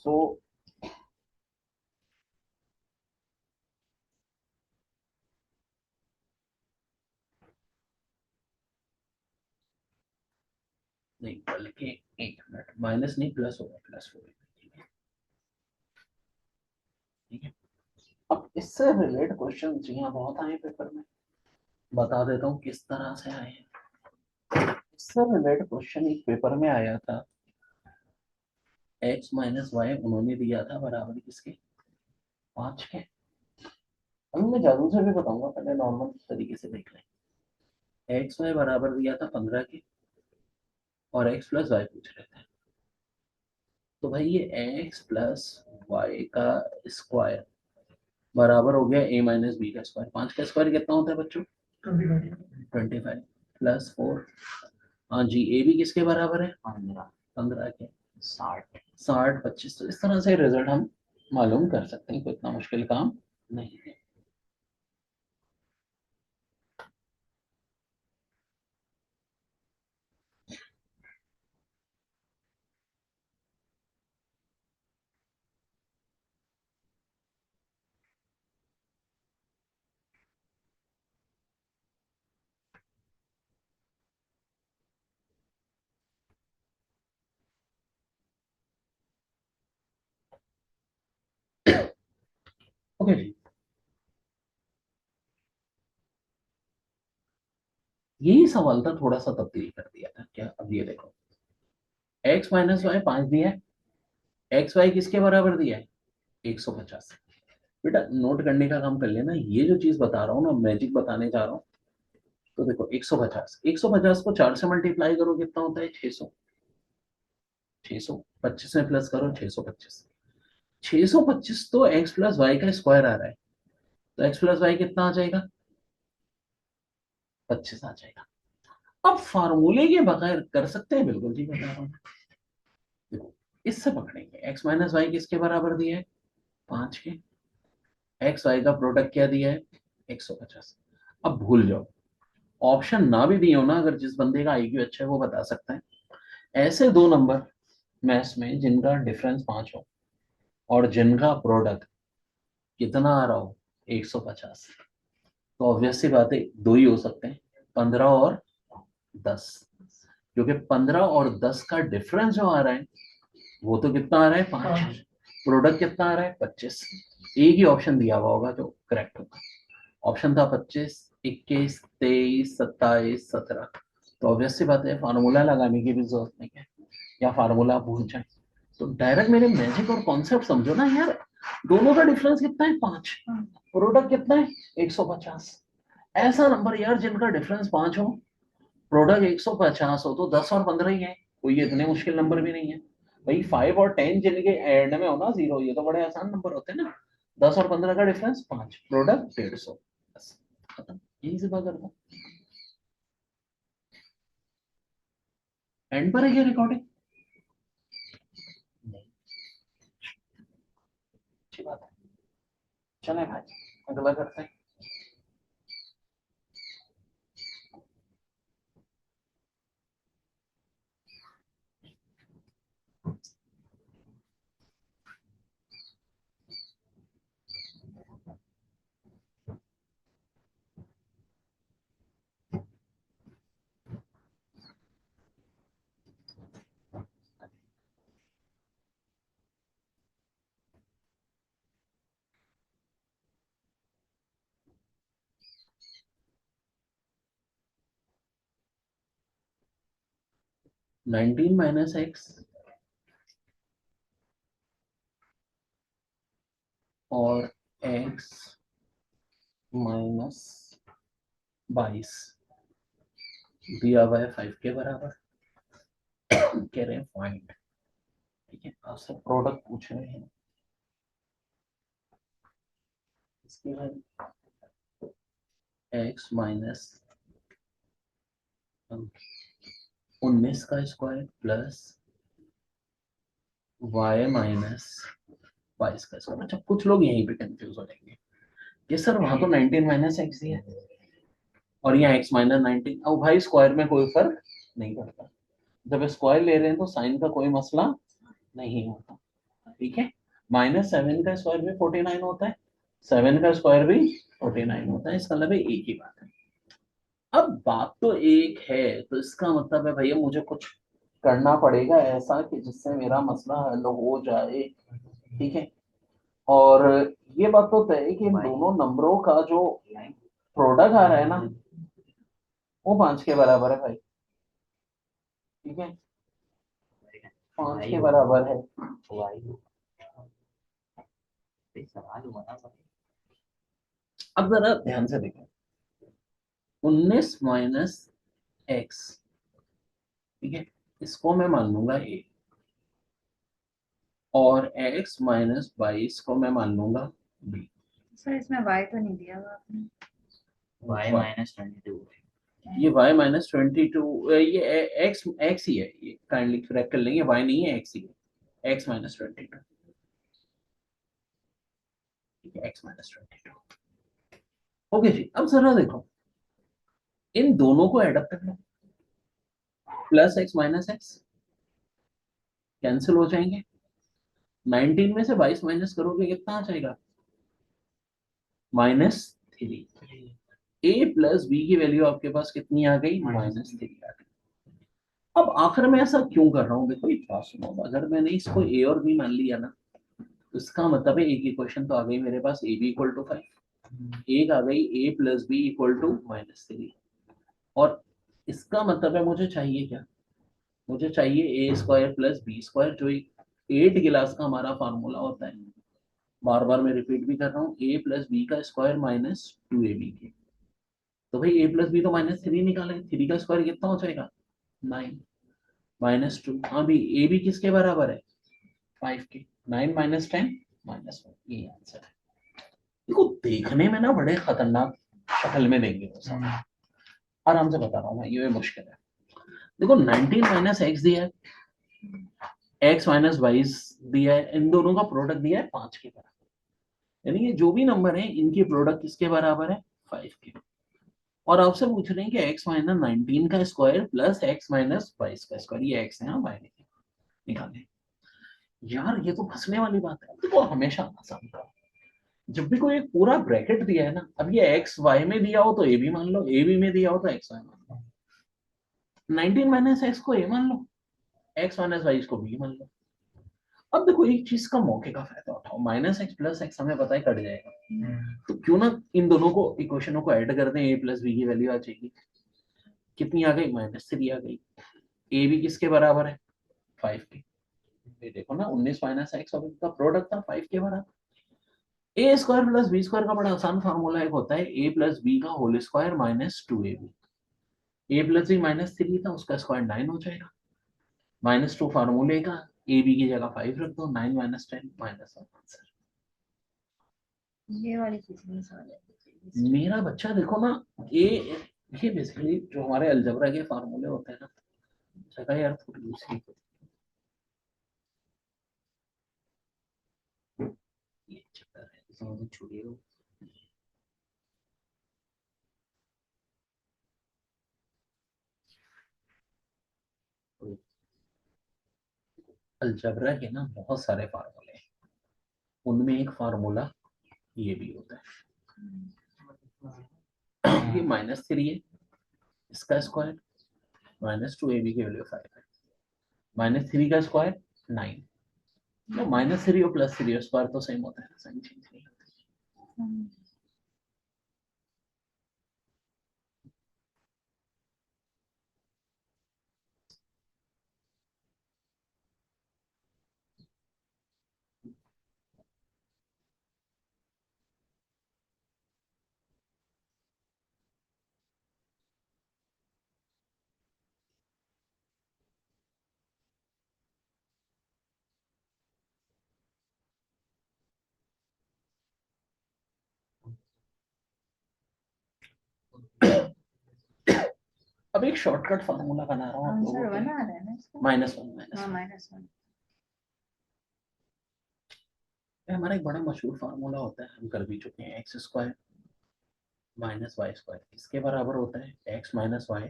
सो नहीं बल्कि एक मिनट, माइनस नहीं प्लस होगा, प्लस 4ab। ठीक है, अब इससे रिलेटेड क्वेश्चन यहाँ बहुत आए पेपर में, बता देता हूँ किस तरह से आए हैं। इससे रिलेटेड क्वेश्चन एक पेपर में आया था, x माइनस वाई उन्होंने दिया था बराबर किसके, 5 के। अभी मैं जादू से भी बताऊंगा, पहले नॉर्मल तरीके से देख लें। एक्स वाई बराबर दिया था 15 के, और x प्लस वाई पूछ रहे थे। तो भाई ये x प्लस वाई का स्क्वायर बराबर हो गया a माइनस बी का स्क्वायर। 5 का स्क्वायर कितना होता है बच्चों, 25 प्लस 4। हाँ जी, ए भी किसके बराबर है, 15 के। 60 25। तो इस तरह से रिजल्ट हम मालूम कर सकते हैं, कोई इतना मुश्किल काम नहीं है। ओके जी, यही सवाल था, थोड़ा सा तब्दील कर दिया था क्या। अब ये देखो, x माइनस वाई 5 दिया है, एक्स वाई किसके बराबर दिया है, 150। बेटा नोट करने का काम कर लेना, ये जो चीज बता रहा हूँ ना, मैजिक बताने जा रहा हूँ। तो देखो 150, 150 को 4 से मल्टीप्लाई करो कितना होता है, 600। 600 25 में प्लस करो, 625। 625 तो x प्लस वाई का स्क्वायर आ रहा है, तो x प्लस वाई कितना आ जाएगा, 25 आ जाएगा। अब फार्मूले के बगैर कर सकते हैं, बिल्कुल जी बता रहा हूँ। देखो इससे पकड़ेंगे, x माइनस वाई किसके बराबर दिया है, 5 के। एक्स वाई का प्रोडक्ट क्या दिया है, 150। अब भूल जाओ, ऑप्शन ना भी दिए हो ना, अगर जिस बंदे का आईक्यू अच्छा है वो बता सकता है। ऐसे दो नंबर मैथ्स में जिनका डिफरेंस 5 हो और जिनका प्रोडक्ट कितना आ रहा हो, 150, तो ऑब्वियस सी बात है दो ही हो सकते हैं, 15 और 10। क्योंकि 15 और 10 का डिफरेंस जो आ रहा है वो तो कितना आ रहा है, 5। प्रोडक्ट कितना आ रहा है, 25। एक ही ऑप्शन दिया हुआ होगा जो करेक्ट होगा। ऑप्शन था 25, 21, 23, 27, 17। तो ऑब्वियस सी बात है फार्मूला लगाने की भी जरूरत नहीं है, या फार्मूला भूल जाए। तो डायरेक्ट मेरे मैजिक और कॉन्सेप्ट समझो ना यार। दोनों का डिफरेंस कितना है, 5। प्रोडक्ट कितना है, 150। ऐसा नंबर यार जिनका डिफरेंस 5 हो, प्रोडक्ट 150 हो, तो 10 और 15 ही है, कोई इतने मुश्किल नंबर भी नहीं है भाई। 5 और 10 जिनके एंड में हो ना 0, ये तो बड़े आसान नंबर होते हैं ना। 10 और 15 का डिफरेंस 5, प्रोडक्ट 150, बस खत्म, यही से बात करता हूँ। एंड पर है क्या रिकॉर्डिंग, नहीं, अच्छी बात है। चले भाई अगला करते हैं। 19 माइनस एक्स और x माइनस 22 दिया हुआ है 5 के बराबर। कह रहे हैं पॉइंट, ठीक है, आपसे प्रोडक्ट पूछ रहे हैं इसके बाद x माइनस 19 का स्क्वायर प्लस y माइनस 22 का स्क्वायर। अच्छा, कुछ लोग यहीं पे कंफ्यूज हो जाएंगे कि सर वहां तो 19 माइनस एक्स दिया है और यहाँ x माइनस 19। अब भाई स्क्वायर में कोई फर्क नहीं पड़ता, जब स्क्वायर ले रहे हैं तो साइन का कोई मसला नहीं होता, ठीक है। -7 का स्क्वायर भी 49 होता है, 7 का स्क्वायर भी 49 होता है, इसका मतलब है एक ही बात है। अब बात तो एक है, तो इसका मतलब है भैया मुझे कुछ करना पड़ेगा ऐसा कि जिससे मेरा मसला हल हो जाए, ठीक है। और ये बात तो तय है कि इन दोनों नंबरों का जो प्रोडक्ट आ रहा है ना वो 5 के बराबर है भाई, ठीक है, 5 के बराबर है। अब जरा ध्यान से देखो, 19 माइनस एक्स, ठीक है, इसको मैं मान लूंगा ए, और x माइनस 22 को मैं मान लूंगा b। सर इसमें y तो नहीं दिया हुआ आपने। y माइनस 22, ये y माइनस 22, ये x ही है, ये काइंडली करेक्ट कर लेंगे, y नहीं है x ही है, x माइनस 22, ठीक है, x माइनस 22। ओके जी, अब जरा देखो इन दोनों को एड अप कर लो, plus x minus X cancel हो जाएंगे, 19 में से 22 माइनस करोगे कितना आ जाएगा, -3। a प्लस बी की वैल्यू आपके पास कितनी आ गई, -3 आ गई। अब आखिर में ऐसा क्यों कर रहा हूँ, देखो एक बात सुनो, अगर मैंने इसको a और b मान लिया ना, तो इसका मतलब है एक इक्वेशन तो आ गई मेरे पास, ए बी इक्वल टू 5, एक आ गई a plus b equal to -3, और इसका मतलब है मुझे चाहिए क्या, मुझे चाहिए a square plus B square, जो 8 गिलास का हमारा फार्मूला होता है। बार बार मैं रिपीट भी कर रहा हूँ, a प्लस बी का स्क्वायर -2ab के, तो भाई a प्लस बी तो -3 निकाले, 3 का स्क्वायर कितना हो जाएगा, 9, -2। हाँ भी ए बी किसके बराबर है, 5 के, 9 माइनस 10 -1, ये आंसर है। देखो देखने में ना बड़े खतरनाक शक्ल में देंगे वो सब, आराम से बता रहा हूँ मैं, ये मुश्किल है। देखो 19 माइनस एक्स दिया है, x माइनस 22 दिया है, इन दोनों का प्रोडक्ट दिया है 5 के बराबर, यानी ये जो भी नंबर है इनकी प्रोडक्ट किसके बराबर है, 5 के। और आपसे पूछ रहे हैं कि x माइनस 19 का स्क्वायर प्लस x माइनस 22 का स्क्वायर, ये x है, हाँ बाय निकालें। यार ये तो फंसने वाली बात है, देखो हमेशा आसान था, जब भी कोई एक पूरा ब्रैकेट दिया है ना, अब ये एक्स वाई में दिया हो तो ए बी मान लो, ए बी में दिया हो तो एक्स वाई मान लो, 19 माइनस एक्स को ए मान लो, एक्स माइनस वाई को बी मान लो। अब देखो एक चीज का मौके का फायदा उठाओ, -x प्लस एक्स हमें पता है कट जाएगा, तो क्यों ना इन दोनों को इक्वेशनों को ऐड कर दें, a प्लस बी की वैल्यू आ जाएगी, कितनी आ गई, -3 आ गई। ए बी किसके बराबर है, 5 के, ये देखो ना 19 माइनस एक्स और इनका प्रोडक्ट था 5 के बराबर। ए स्क्वायर प्लस बी स्क्वायर का बड़ा आसान फार्मूला एक होता है, ए प्लस बी का होल स्क्वायर -2ab, ए प्लस बी -3 था, उसका स्क्वायर 9 हो जाएगा, -2 फार्मूले का, ए बी की जगह 5 रख दो, 9 माइनस 10 -1 आंसर। ये वाली चीज नहीं समझ आई। मेरा बच्चा देखो ना, ये बेसिकली जो हमारे अलजबरा के फार्मूले होते हैं ना, जगह यार थोड़ी दूसरी, ये चक्कर है, इसमें छुड़ी हो। अलजबरा के ना बहुत सारे फार्मूले हैं, उनमें एक फार्मूला ये भी होता है, ये -3 है, इसका स्क्वायर, -2 ए बी की वैल्यू 5 है, -3 का स्क्वायर 9, तो -3 और +3 स्क्वायर तो सेम होता है, साइन चेंज नहीं होता। अब एक शॉर्टकट फार्मूला बना रहा हूँ आप आंसर लोगों के वन लिए। आ रहा है ना इसका? -1 हाँ -1। हमारा एक बड़ा मशहूर फार्मूला होता है, हम कर भी चुके हैं, x² माइनस y², इसके बराबर होता है x minus y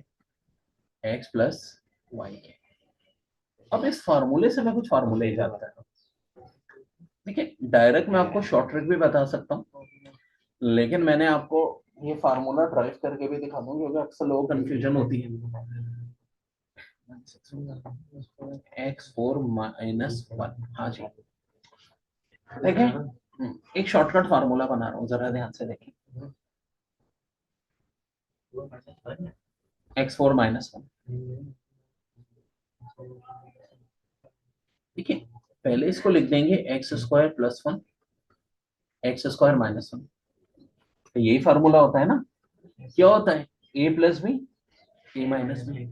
x plus y के। अब इस फार्मूले से मैं कुछ फार्मूले ईजाद कर रहा हूँ। देखिए डायरेक्ट मैं आपको शॉर्ट ट्रिक भी बता सकता हूँ, लेकिन मैंने आपको ये फार्मूला ड्राइव करके भी दिखा दूँ, क्योंकि अक्सर लोगों को कंफ्यूजन होती है। x4 माइनस 1, हाँ जी देखें, एक शॉर्टकट फार्मूला बना रहा हूँ, जरा ध्यान से देखें। x4 माइनस 1, ठीक है, पहले इसको लिख देंगे x² प्लस 1 x² माइनस 1, तो यही फार्मूला होता है ना। क्या होता है a plus b a minus b,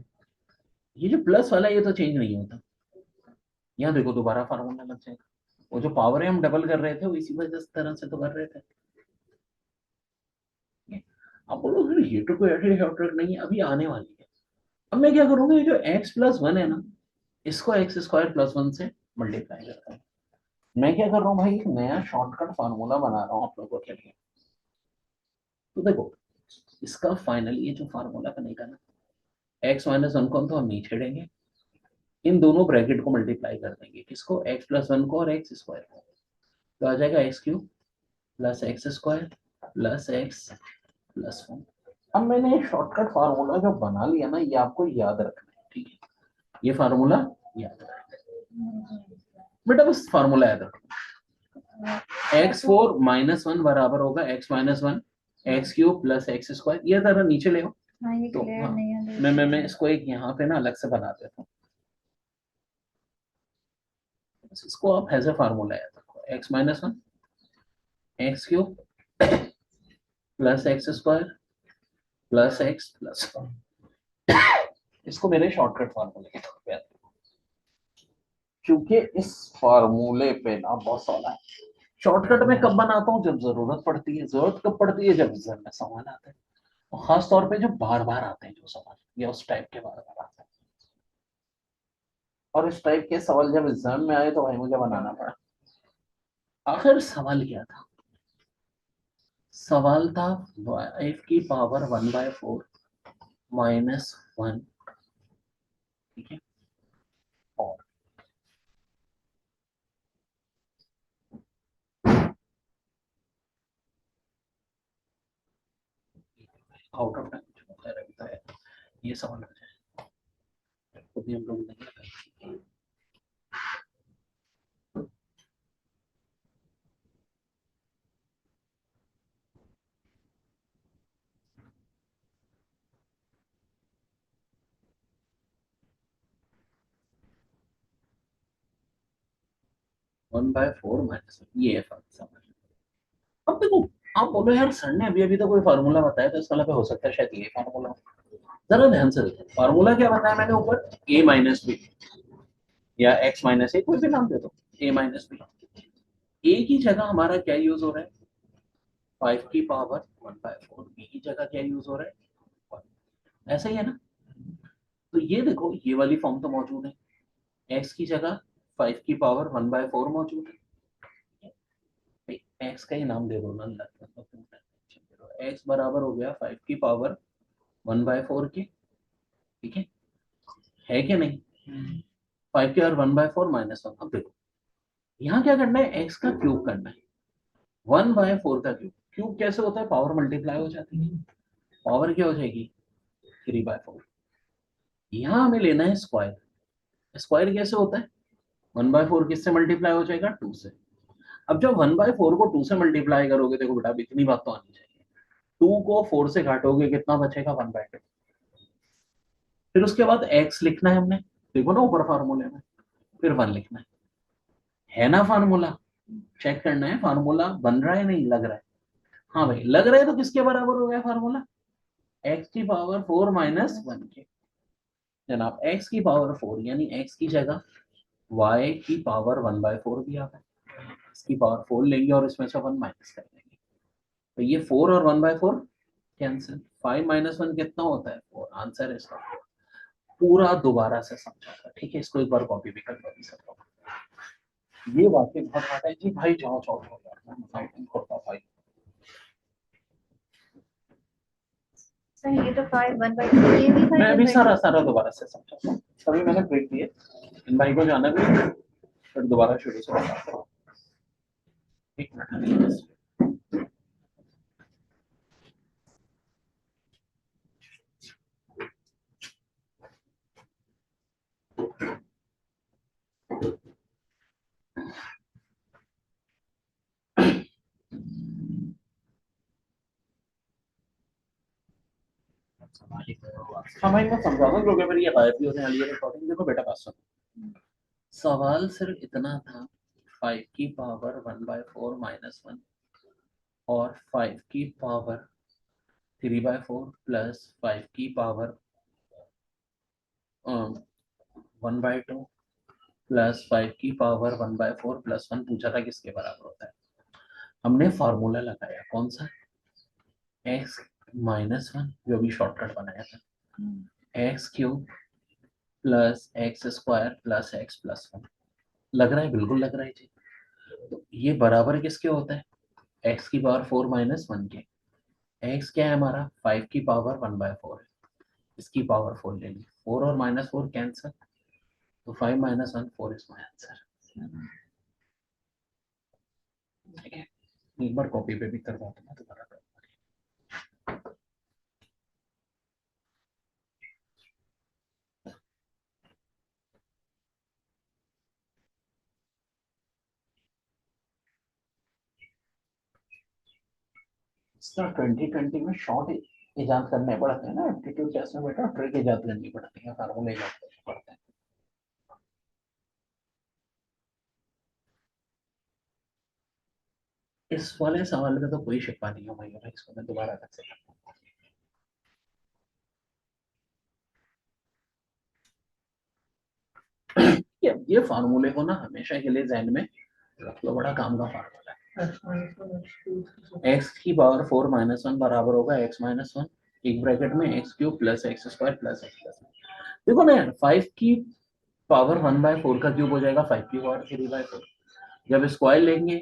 ये जो प्लस वाला ये तो चेंज नहीं होता। यहाँ देखो दोबारा फार्मूला लग जाएगा, वो जो पावर है हम डबल कर रहे थे वो इसी वजह से तरह से तो कर रहे थे। आप बोलो फिर ये तो कोई ऐसी शॉर्ट ट्रिक नहीं है, अभी आने वाली है। अब मैं क्या करूंगा, ये जो x प्लस 1 है ना, इसको x² प्लस 1 से मल्टीप्लाई करता हूँ। मैं क्या कर रहा हूँ भाई, एक नया शॉर्टकट फार्मूला बना रहा हूँ आप लोगों के लिए। तो देखो इसका फाइनली ये जो फार्मूला बनेगा ना, x माइनस 1 को तो हम नहीं छेड़ेंगे, इन दोनों ब्रैकेट को मल्टीप्लाई कर देंगे, किसको, x प्लस 1 को और x² को, तो आ जाएगा x³ plus x² plus x plus 1। अब मैंने शॉर्टकट फार्मूला जो बना लिया ना, ये आपको याद रखना है, ठीक है, ये फार्मूला याद रखना है बेटा, बस फार्मूला याद रखना। x4 माइनस 1 बराबर होगा x minus 1 x³ plus x², ये जरा नीचे ले आओ। हाँ ये तो क्लियर हाँ, नहीं है मैं इसको एक यहाँ पे ना अलग से बना देता हूँ, इसको आप ऐसे फार्मूला याद रखो, x minus 1 x³ plus x² plus x plus 1, इसको मेरे शॉर्टकट फार्मूले के तौर पे याद रखो, क्योंकि इस फार्मूले पे ना बहुत सवाल है। शॉर्टकट में कब बनाता हूँ, जब जरूरत पड़ती है। जरूरत कब पड़ती है, जब एग्जाम में सवाल आते हैं, और खास तौर पे जो बार बार आते हैं जो सवाल, या उस टाइप के बार बार आते हैं, और इस टाइप के सवाल जब एग्जाम में आए तो भाई मुझे बनाना पड़ा। आखिर सवाल क्या था, सवाल था f की पावर 1/4 माइनस 1, ठीक है, और आउट ऑफ टाइम ये सवाल आ जाए, खुद ही हम लोग नहीं लगाएंगे। 1/4 माइनस, ये है सवाल। अब देखो आप बोलो यार सर ने अभी अभी तो कोई फार्मूला बताया, तो इसका मतलब हो सकता है शायद ये फार्मूला हो। जरा ध्यान से देखो फार्मूला क्या बताया मैंने ऊपर, a माइनस बी या x माइनस ए, कोई भी नाम दे दो, a माइनस बी। a की जगह हमारा क्या यूज हो रहा है, 5 की पावर 1/4, b की जगह क्या यूज हो रहा है 1, ऐसा ही है ना। तो ये देखो ये वाली फॉर्म तो मौजूद है, x की जगह 5 की पावर 1/4 मौजूद है, x का ही नाम दे दो ना, x बराबर हो गया 5 की पावर 1/4 के, ठीक है कि नहीं, 5 के और 1/4 माइनस 1। अब देखो यहाँ क्या करना है, x का क्यूब करना है, 1/4 का क्यूब, क्यूब कैसे होता है, पावर मल्टीप्लाई हो जाती है, पावर क्या हो जाएगी 3/4। यहाँ हमें लेना है स्क्वायर, स्क्वायर कैसे होता है, 1/4 किससे मल्टीप्लाई हो जाएगा 2 से। अब जब 1/4 को 2 से मल्टीप्लाई करोगे, देखो बेटा इतनी बात तो आनी चाहिए, 2 को 4 से घाटोगे कितना बचेगा 1/2, फिर उसके बाद x लिखना है हमने, देखो ना ऊपर फार्मूले में, फिर 1 लिखना है ना, फार्मूला चेक करना है फार्मूला बन रहा है नहीं लग रहा है, हाँ भाई लग रहा है, तो किसके बराबर हो गया फार्मूला, x की पावर 4 माइनस 1 के। जनाब x की पावर 4 यानी x की जगह y की पावर 1/4 भी आ गया, इसकी पावर 4 लेंगे और इसमें से 1 माइनस कर देंगे, तो ये 4 और 1/4 कैंसिल, 5 माइनस 1 कितना होता है 4, आंसर है इसका 4। पूरा दोबारा से समझा था, ठीक है, इसको एक बार कॉपी भी कर लो सब लोग। ये वाकई बहुत आता है जी भाई, जाओ जाओ जाओ भाई। सर ये तो 5 1/2 ये भी था, मैं ये अभी भी सारा सारा दोबारा से समझा, तभी मैंने ब्रेक दिए, इन भाई को जाना भी है, फिर दोबारा शुरू से बताता हूँ। एक मिनट। हाँ भाई मैं समझा दूँ क्योंकि मेरी ये गायब भी होने वाली है रिकॉर्डिंग। देखो बेटा बात सुनो, सवाल सिर्फ इतना था 5 की पावर 1/4 माइनस 1 और 5 की पावर 3/4 प्लस 5 की पावर 1/2 प्लस 5 की पावर 1/4 प्लस 1 पूछा था किसके बराबर होता है। हमने फॉर्मूला लगाया कौन सा, x माइनस 1 जो भी शॉर्टकट बनाया था, x cube plus x square plus x plus 1। लग रहा है, बिल्कुल लग रहा है जी। तो ये बराबर किसके होता है, x की पावर 4 माइनस 1 के। x क्या है हमारा 5 की पावर 1/4 है, इसकी पावर 4 ले ली, 4 और माइनस 4 कैंसिल, तो 5 माइनस 1 4 इज माई आंसर। ठीक है, एक बार कॉपी पे भी करवा दूंगा दोबारा। इसका 2020 में शॉर्ट इजाद करने पड़ते हैं ना, एप्टीट्यूड टेस्ट में बेटा ट्रिक इजाद करनी पड़ती है, फार्मूले इजाद करने पड़ते हैं। इस वाले सवाल का तो कोई शिकवा नहीं हो भाई, इसको मैं दोबारा कर सकता हूँ। ये फार्मूले को ना हमेशा के लिए ध्यान में रख लो, बड़ा काम का फार्मूला है। x की पावर 4 माइनस 1 बराबर होगा x माइनस 1 एक ब्रैकेट में x cube plus x square plus x plus 1। देखो ना यार, 5 की पावर 1/4 का क्यूब हो जाएगा 5 की पावर 3/4। जब स्क्वायर लेंगे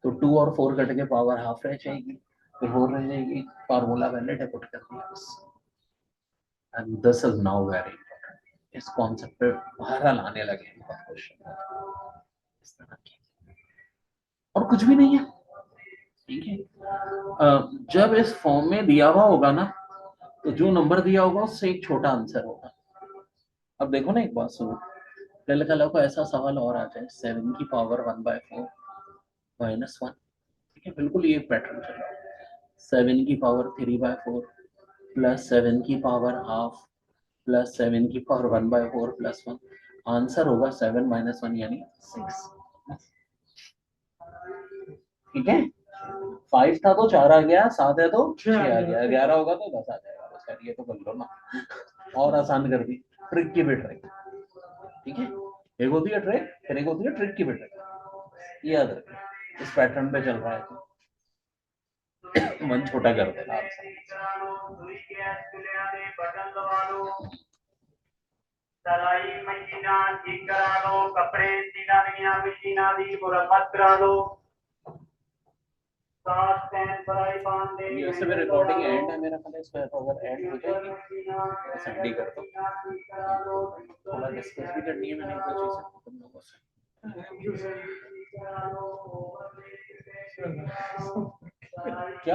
तो 2 और 4 कट के पावर हाफ रह जाएगी, तो 4 रह जाएगी, फार्मूला वैलिड है, पुट कर दिया बस। And this is now very important, इस कॉन्सेप्ट पे बाहर लाने लगे बहुत क्वेश्चन इस तरह के, और कुछ भी नहीं है। ठीक है, जब इस फॉर्म में दिया हुआ होगा ना, तो जो नंबर दिया होगा उससे एक छोटा आंसर होगा। अब देखो ना, एक बात सुनो, कल कल को ऐसा सवाल और आ जाए 7 की पावर 1/4 माइनस 1, ठीक है, बिल्कुल ये पैटर्न चलेगा। 7 की पावर 3/4 प्लस 7 की पावर हाफ प्लस 7 की पावर 1/4 प्लस 1, आंसर होगा 7 माइनस 1 यानी 6। ठीक है, 5 था तो 4 आ गया, 7 है तो 6 आ गया, 11 होगा तो 10 आ जाएगा बस यार, ये तो कर लो ना, और आसान कर दी। ट्रिक की भी ट्रिक, ठीक है, एक होती है ट्रिक, फिर एक होती है ट्रिक की भी ट्रिक, याद रखिए इस पैटर्न पे चल रहा है तो मन छोटा कर देना सलाई मशीना ठीक करा लो, कपड़े सीना नया मशीना दी मुरम्मत करा लो, साथ पेन पराई बांध दे। ये वैसे भी रिकॉर्डिंग एंड है मेरा ख्याल, इसमें तो अगर एंड हो जाएगी सेंड ही कर दो, थोड़ा डिस्कस भी करनी है मैंने एक दो चीजें तुम लोगों से। क्या